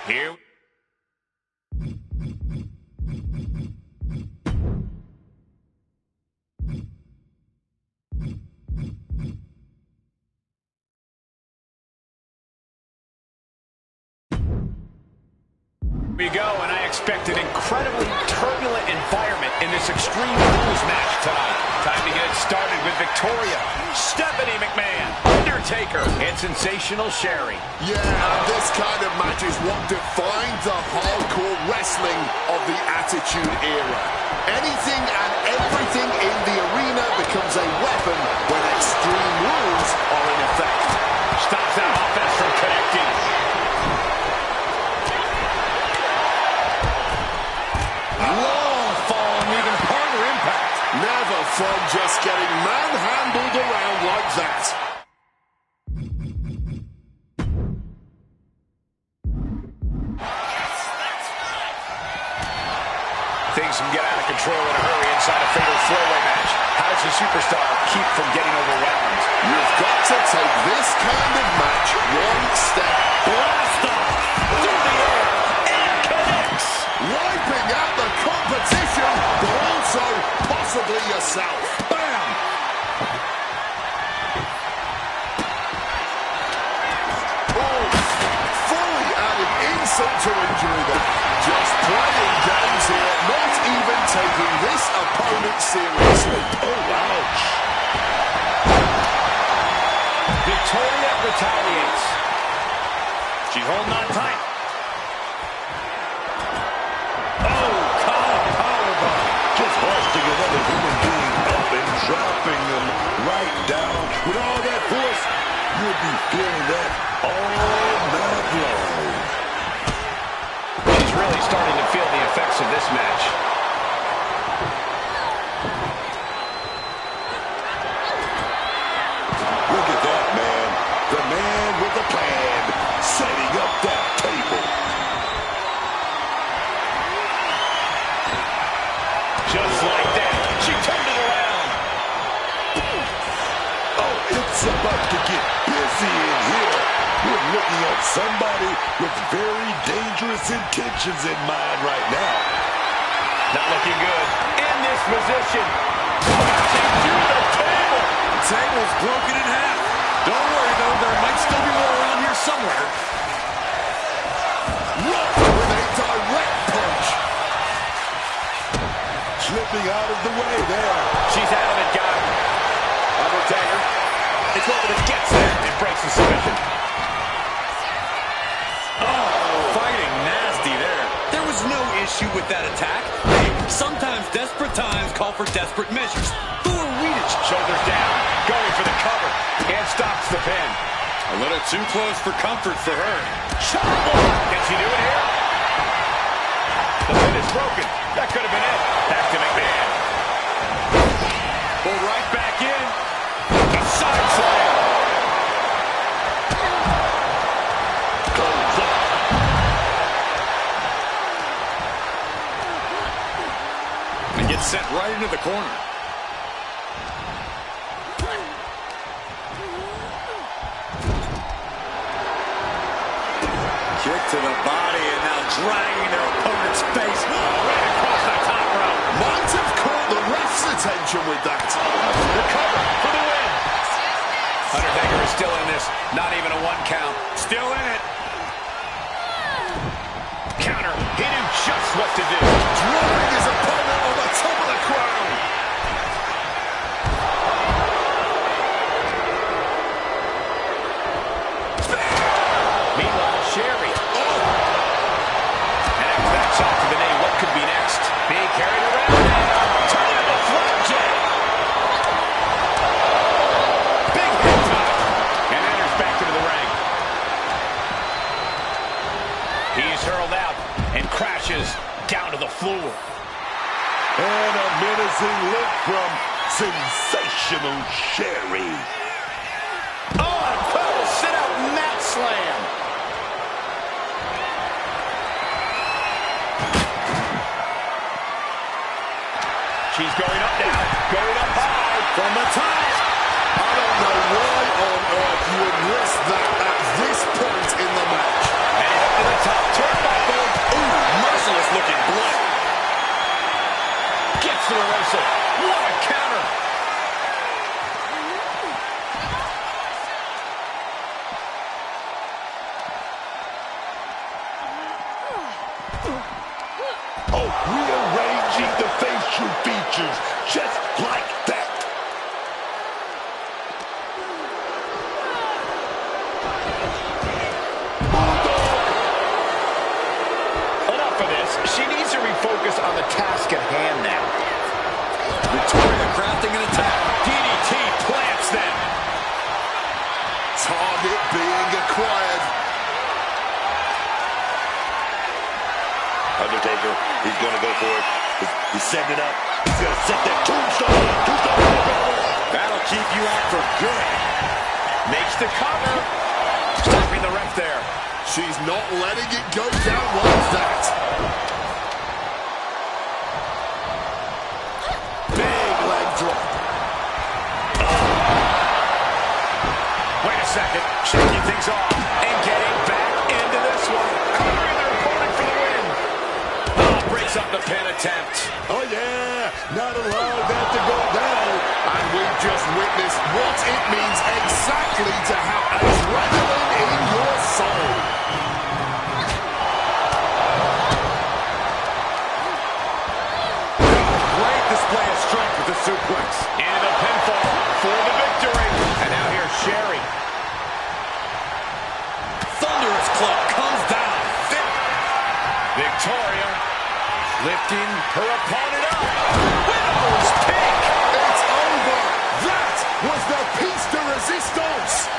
Here. We go, and I expect an incredibly turbulent environment in this Extreme Rules match tonight. Time to get it started with Victoria, Stephanie McMahon, Undertaker, and sensational Sherry. Yeah, this kind of match is what defines the hardcore wrestling of the Attitude Era. Anything and everything in the arena becomes a weapon when Extreme Rules are in effect. Stops that offense from connecting. Long fall and even harder impact. Never fun just getting manhandled around like that. Things can get out of control in a hurry inside a fatal four-way match. How does the superstar keep from getting overwhelmed? You've got to take this kind of match one step. Blast off through the air and connects. Wiping out the competition, but also possibly yourself. Bam! Oh, fully adding insult to injury there. Just playing games here, not even taking this opponent seriously. Oh, ouch. Victoria retaliates. She's holding on tight. Oh, powerbomb. Just hoisting another human being up and dropping them right down. With all that force, you'll be feeling that all night long. She's really starting to feel the effects of this match. Look at that, man. The man with the plan, setting up that table. Just like that, she turned it around. Oh, it's about to get busy in here. We're looking at somebody with very dangerous intentions in mind right now. Not looking good. In this position. Crashing through the table. The table's broken in half. Don't worry, though. There might still be more around here somewhere. Rocked with a direct punch. Slipping out of the way there. She's out of it, guy. Undertaker. It's over that gets there. It breaks the submission. Oh, fighting nasty there. There was no issue with that attack. Hey, sometimes desperate times call for desperate measures. Who are we to... Shoulders down, going for the cover, and stops the pin. A little too close for comfort for her. Shoulder. Can she do it here? The pin is broken. That could have been it. Back to McMahon. Pulled right back in. A side slam. Goes up. And gets sent right into the corner. Kick to the body and now dragging their opponent's face right across the top rope. Might have caught the ref's attention with that. The cover for the win. Undertaker is still in this. Not even a one count. Still in it. Counter. He knew just what to do. Drawing his opponent on the top of the crown. Meanwhile, Sherry. And after that shot to the knee, what could be next? Being carried around now. Turning up a flapjack. Big head top. And enters back into the ring. He's hurled out and crashes down to the floor. And a menacing look from Sensational Sherry. Oh, incredible sit-out mat slam. She's going up now, going up high from the top. I don't know why on earth you would risk that at this point in the match. And up to the top turnbuckle. Ooh, merciless looking blood. Gets the reversal. What a counter. Oh, rearranging the facial features just like that. Enough of this. She needs to refocus on the task at hand now. Victoria crafting an attack. DDT plants them. Target being acquired. Undertaker, he's going to go for it. He's setting it up. He's going to set that tombstone. That'll keep you out for good. Makes the cover. Stopping the ref there. She's not letting it go down like that. pin attempt. Oh, yeah. Not allowing that to go down. And we've just witnessed what it means exactly to have adrenaline in your soul. Great display of strength with the suplex. And a pinfall for the victory. And now here's Sherry. Thunderous club comes down. Victoria lifting her opponent up. Widow's pick. It's over. That was the piece de resistance.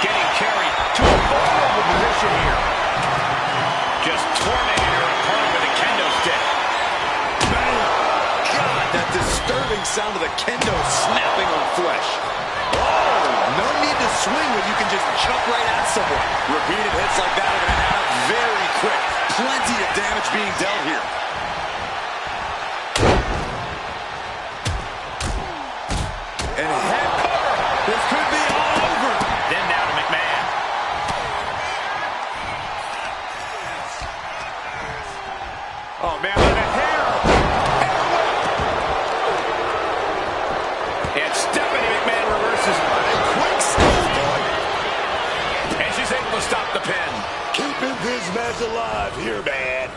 Getting carried to a vulnerable position here. Just tormenting her opponent with a kendo stick. God, that disturbing sound of the kendo snapping on flesh. Oh, no need to swing when you can just jump right at someone. Repeated hits like that are going to add up very quick. Plenty of damage being dealt here. And head cover. This could be all over. Then down to McMahon. Oh, man, look at hair. And Stephanie McMahon reverses. A quick schoolboy. And she's able to stop the pin. Keeping this match alive here, man.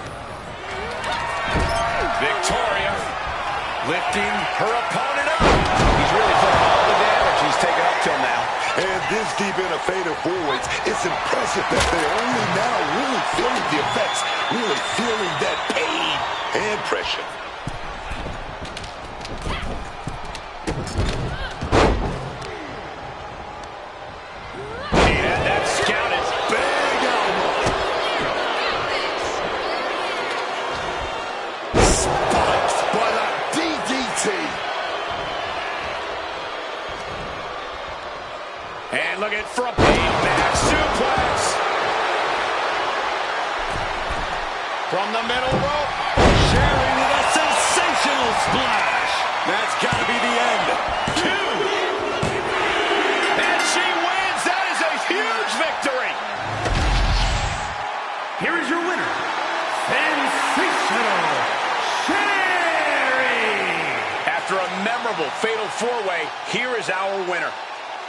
Victoria lifting her opponent up. He's really putting all the damage he's taken up till now. And this deep in a fatal four-weights, it's impressive that they're only now really feeling the effects, really feeling that pain and pressure. And that's scouted. Big elbow. Spiked by that DDT. And looking for a big back suplex. From the middle rope. Sherry with a sensational splash. That's got to be the end. Two. And she wins. That is a huge victory. Here is your winner, Sensational Sherry. After a memorable fatal four-way, here is our winner.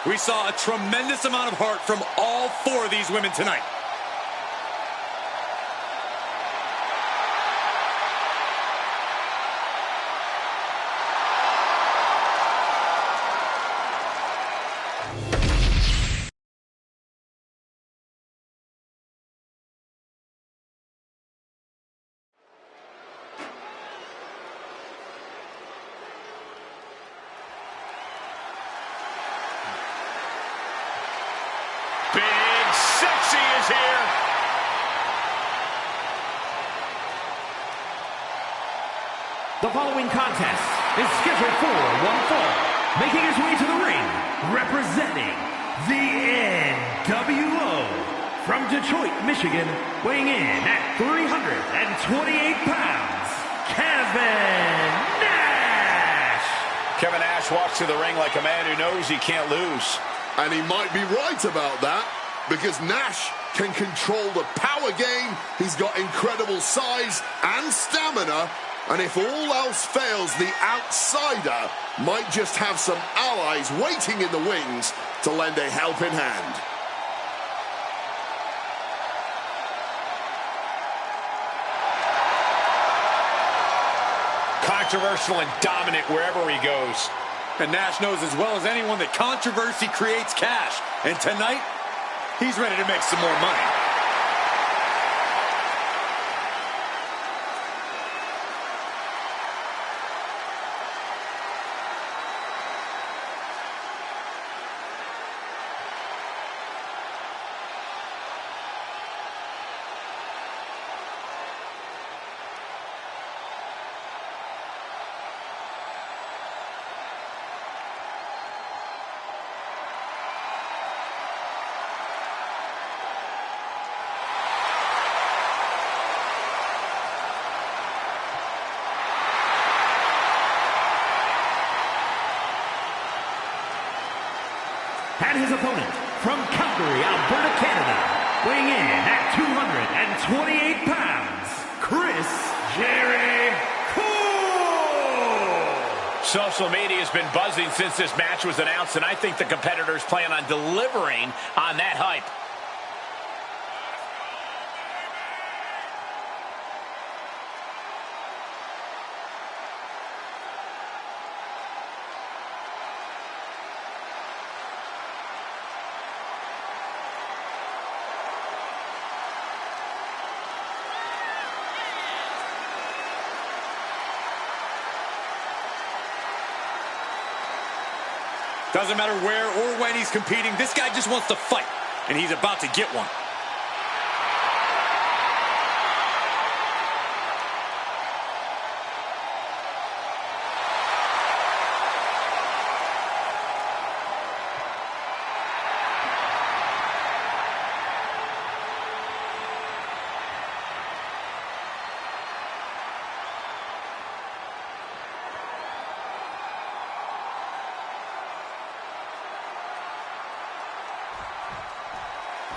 We saw a tremendous amount of heart from all four of these women tonight. Big Sexy is here. The following contest is scheduled for one fall. Making his way to the ring, representing the NWO. From Detroit, Michigan, weighing in at 328 pounds, Kevin Nash. Kevin Nash walks to the ring like a man who knows he can't lose. And he might be right about that, because Nash can control the power game. He's got incredible size and stamina. And if all else fails, the outsider might just have some allies waiting in the wings to lend a helping hand. Controversial and dominant wherever he goes. And Nash knows as well as anyone that controversy creates cash. And tonight, he's ready to make some more money. And his opponent, from Calgary, Alberta, Canada, weighing in at 228 pounds, Chris Jericho. Social media has been buzzing since this match was announced, and I think the competitors plan on delivering on that hype. Doesn't matter where or when he's competing, this guy just wants to fight, and he's about to get one.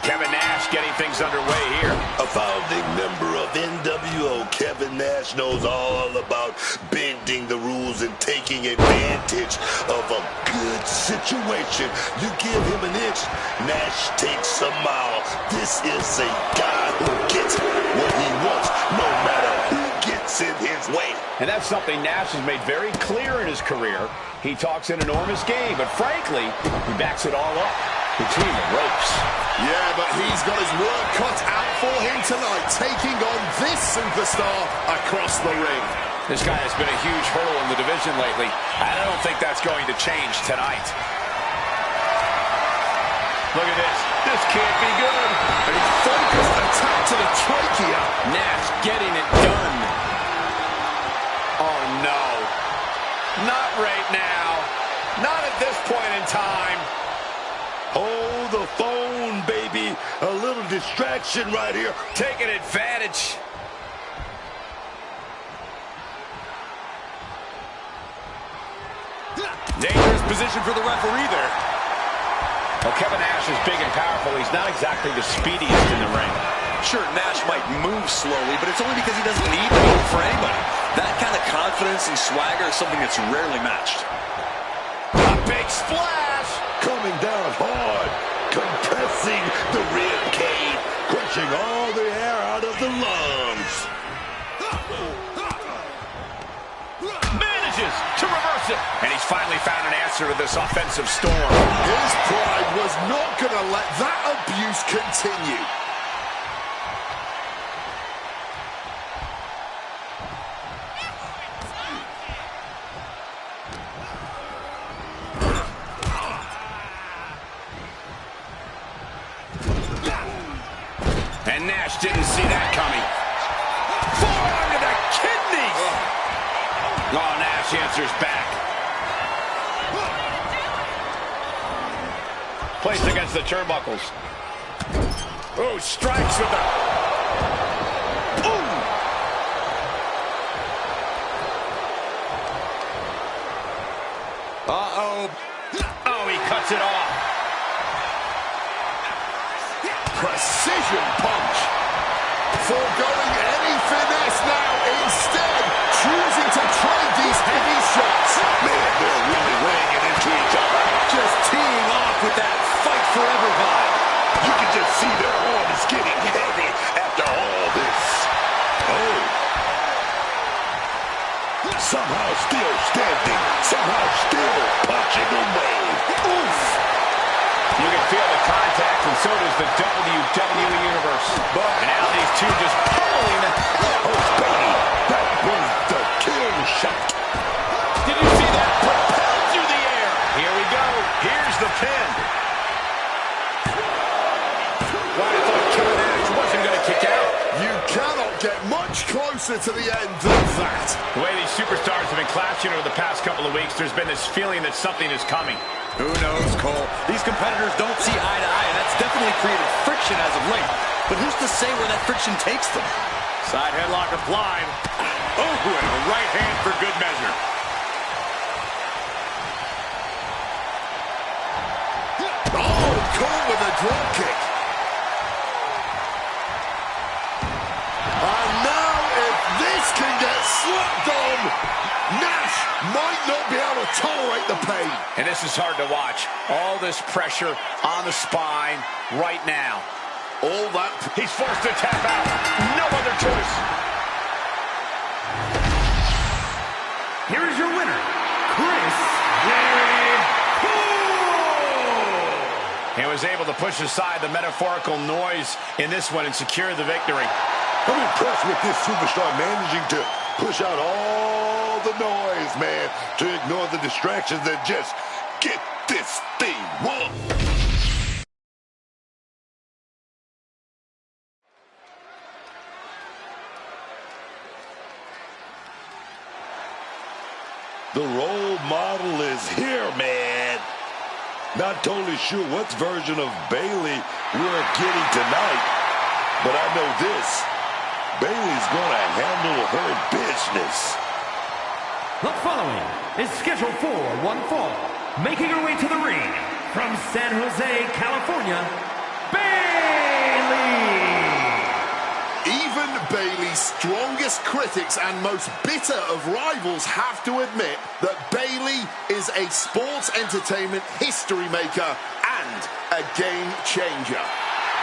Kevin Nash getting things underway here. A founding member of NWO, Kevin Nash knows all about bending the rules and taking advantage of a good situation. You give him an inch, Nash takes a mile. This is a guy who gets what he wants, no matter who gets in his way. And that's something Nash has made very clear in his career. He talks an enormous game, but frankly, he backs it all up between the ropes. Yeah, but he's got his work cut out for him tonight, taking on this superstar across the ring. This guy has been a huge hurdle in the division lately. I don't think that's going to change tonight. Look at this. This can't be good. And he focused attack to the trachea. Nash getting it done. Oh, no. Not right now. Not at this point in time. Hold the phone, baby. A little distraction right here. Taking advantage. Dangerous position for the referee there. Well, Kevin Nash is big and powerful. He's not exactly the speediest in the ring. Sure, Nash might move slowly, but it's only because he doesn't need to move for anybody. That kind of confidence and swagger is something that's rarely matched. A big splash. Coming down hard, compressing the rib cage, crushing all the air out of the lungs. Manages to reverse it. And he's finally found an answer to this offensive storm. His pride was not going to let that abuse continue. And Nash didn't see that coming. Forearm to the kidneys. Oh, Nash answers back. Placed against the turnbuckles. Oh, strikes with the... Boom! Uh-oh. Oh, he cuts it off. Precision punch. Foregoing any finesse now, instead choosing to trade these heavy shots. Man, they're really weighing it into each other. Just teeing off with that fight forever vibe. You can just see their arm is getting heavy after all this. Oh. Somehow still standing. Somehow still punching away. Oof. You can feel the contact, and so does the WWE Universe. And now these two just pulling. Oh, baby, that was the kill shot. Did you see that? Propelled through the air. Here we go. Here's the pin. Well, I thought Kevin Nash wasn't going to kick out. You cannot get much closer to the end than that. The way these superstars have been clashing over the past couple of weeks, there's been this feeling that something is coming. Who knows, Cole? These competitors don't see eye to eye, and that's definitely created friction as of late. But who's to say where that friction takes them? Side headlock applied. Oh, and a right hand for good measure. Oh, caught with a drop kick. And this is hard to watch. All this pressure on the spine right now. All that... He's forced to tap out. No other choice. Here is your winner, Chris He was able to push aside the metaphorical noise in this one and secure the victory. I'm impressed with this superstar managing to push out all the noise, man, to ignore the distractions and just get this thing won. The role model is here, man. Not totally sure what version of Bayley we're getting tonight, but I know this. Bayley's gonna handle her business. The following is scheduled for one fall, making her way to the ring from San Jose, California, Bayley. Even Bayley's strongest critics and most bitter of rivals have to admit that Bayley is a sports entertainment history maker and a game changer.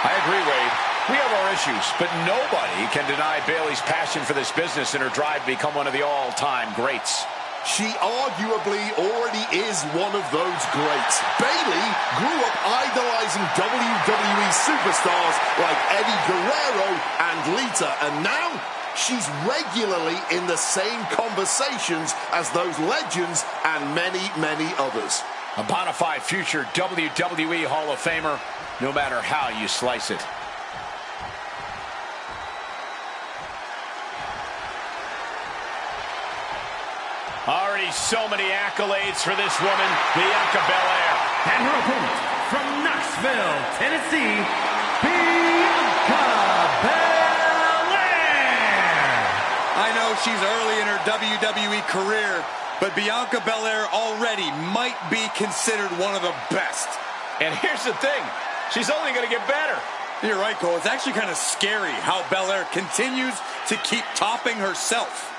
I agree, Wade. We have our issues, but nobody can deny Bayley's passion for this business and her drive to become one of the all-time greats. She arguably already is one of those greats. Bayley grew up idolizing WWE superstars like Eddie Guerrero and Lita, and now she's regularly in the same conversations as those legends and many, many others. A bona fide future WWE Hall of Famer, no matter how you slice it. Already so many accolades for this woman, Bianca Belair. And her opponent from Knoxville, Tennessee, Bianca Belair. I know she's early in her WWE career, but Bianca Belair already might be considered one of the best. And here's the thing, she's only going to get better. You're right, Cole. It's actually kind of scary how Belair continues to keep topping herself.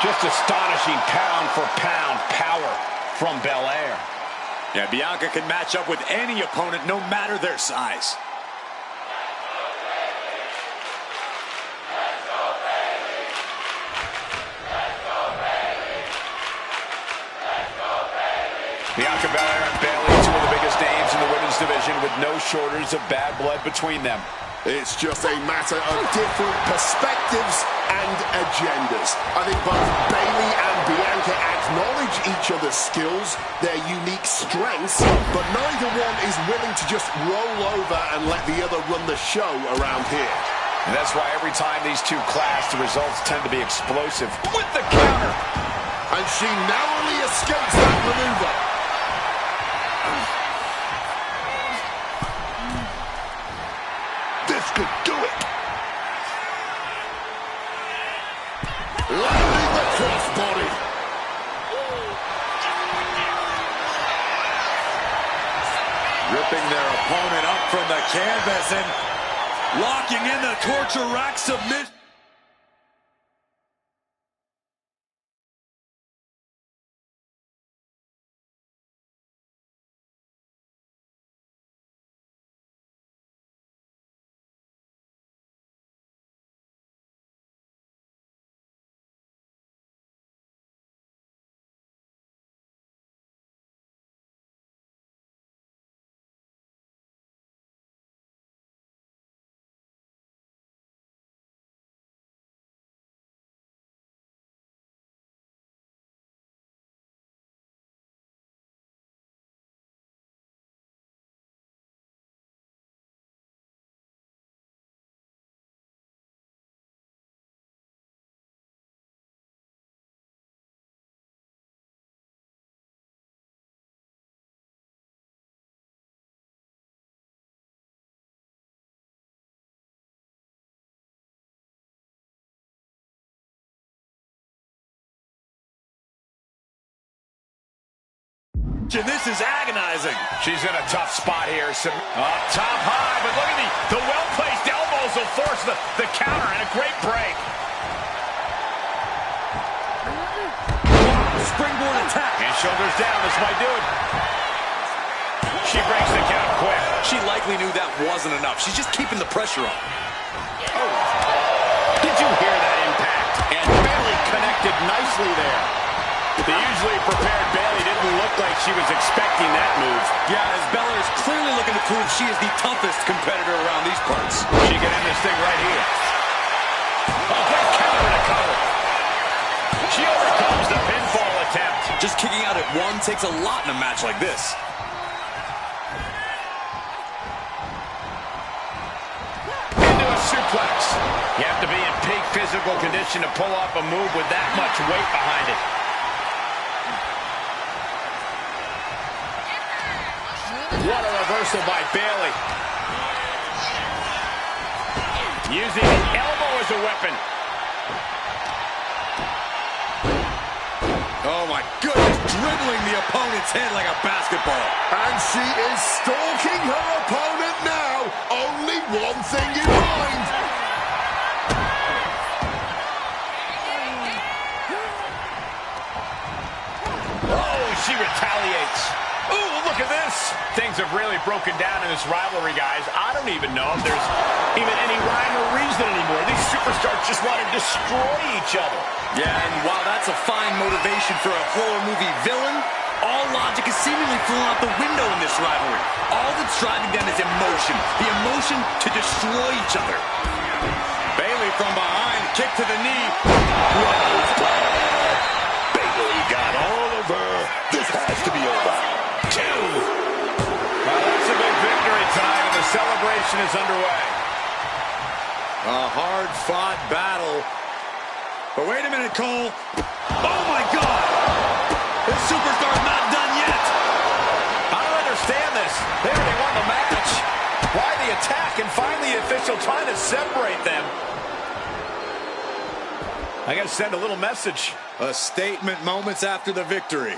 Just astonishing pound-for-pound power from Belair. Yeah, Bianca can match up with any opponent, no matter their size. Bianca Belair and Bayley, two of the biggest names in the women's division with no shortage of bad blood between them. It's just a matter of different perspectives and agendas. I think both Bayley and Bianca acknowledge each other's skills, their unique strengths, but neither one is willing to just roll over and let the other run the show around here. And that's why every time these two clash, the results tend to be explosive. With the counter! And she narrowly escapes that maneuver. This could do it. Landing the crossbody. Ripping their opponent up from the canvas and locking in the torture rack submission. And this is agonizing. She's in a tough spot here. Up top high, but look at the well-placed elbows will force the counter and a great break. Wow, springboard attack. And shoulders down, this might do it. She breaks the count quick. She likely knew that wasn't enough. She's just keeping the pressure on. Oh. Did you hear that impact? And Bayley connected nicely there. The usually prepared Bayley didn't look like she was expecting that move. Yeah, as Belair is clearly looking to prove she is the toughest competitor around these parts. She can end this thing right here. A great counter to cover. She overcomes the pinfall attempt. Just kicking out at one takes a lot in a match like this. Into a suplex. You have to be in peak physical condition to pull off a move with that much weight behind it. What a reversal by Bayley. Using the elbow as a weapon. Oh my goodness, dribbling the opponent's head like a basketball. And she is stalking her opponent now. Only one thing in mind. Oh, she retaliates. Ooh, look at this. Things have really broken down in this rivalry, guys. I don't even know if there's even any rhyme or reason anymore. These superstars just want to destroy each other. Yeah, and while that's a fine motivation for a horror movie villain, all logic is seemingly flown out the window in this rivalry. All that's driving them is emotion. The emotion to destroy each other. Bayley from behind, kick to the knee. Bayley got all of her. This has to be over. Two. Well, that's a big victory tonight, and the celebration is underway. A hard-fought battle. But wait a minute, Cole. Oh, my God! This superstar's not done yet. I don't understand this. They already won the match. Why the attack? And finally, the official trying to separate them. I got to send a little message. A statement moments after the victory.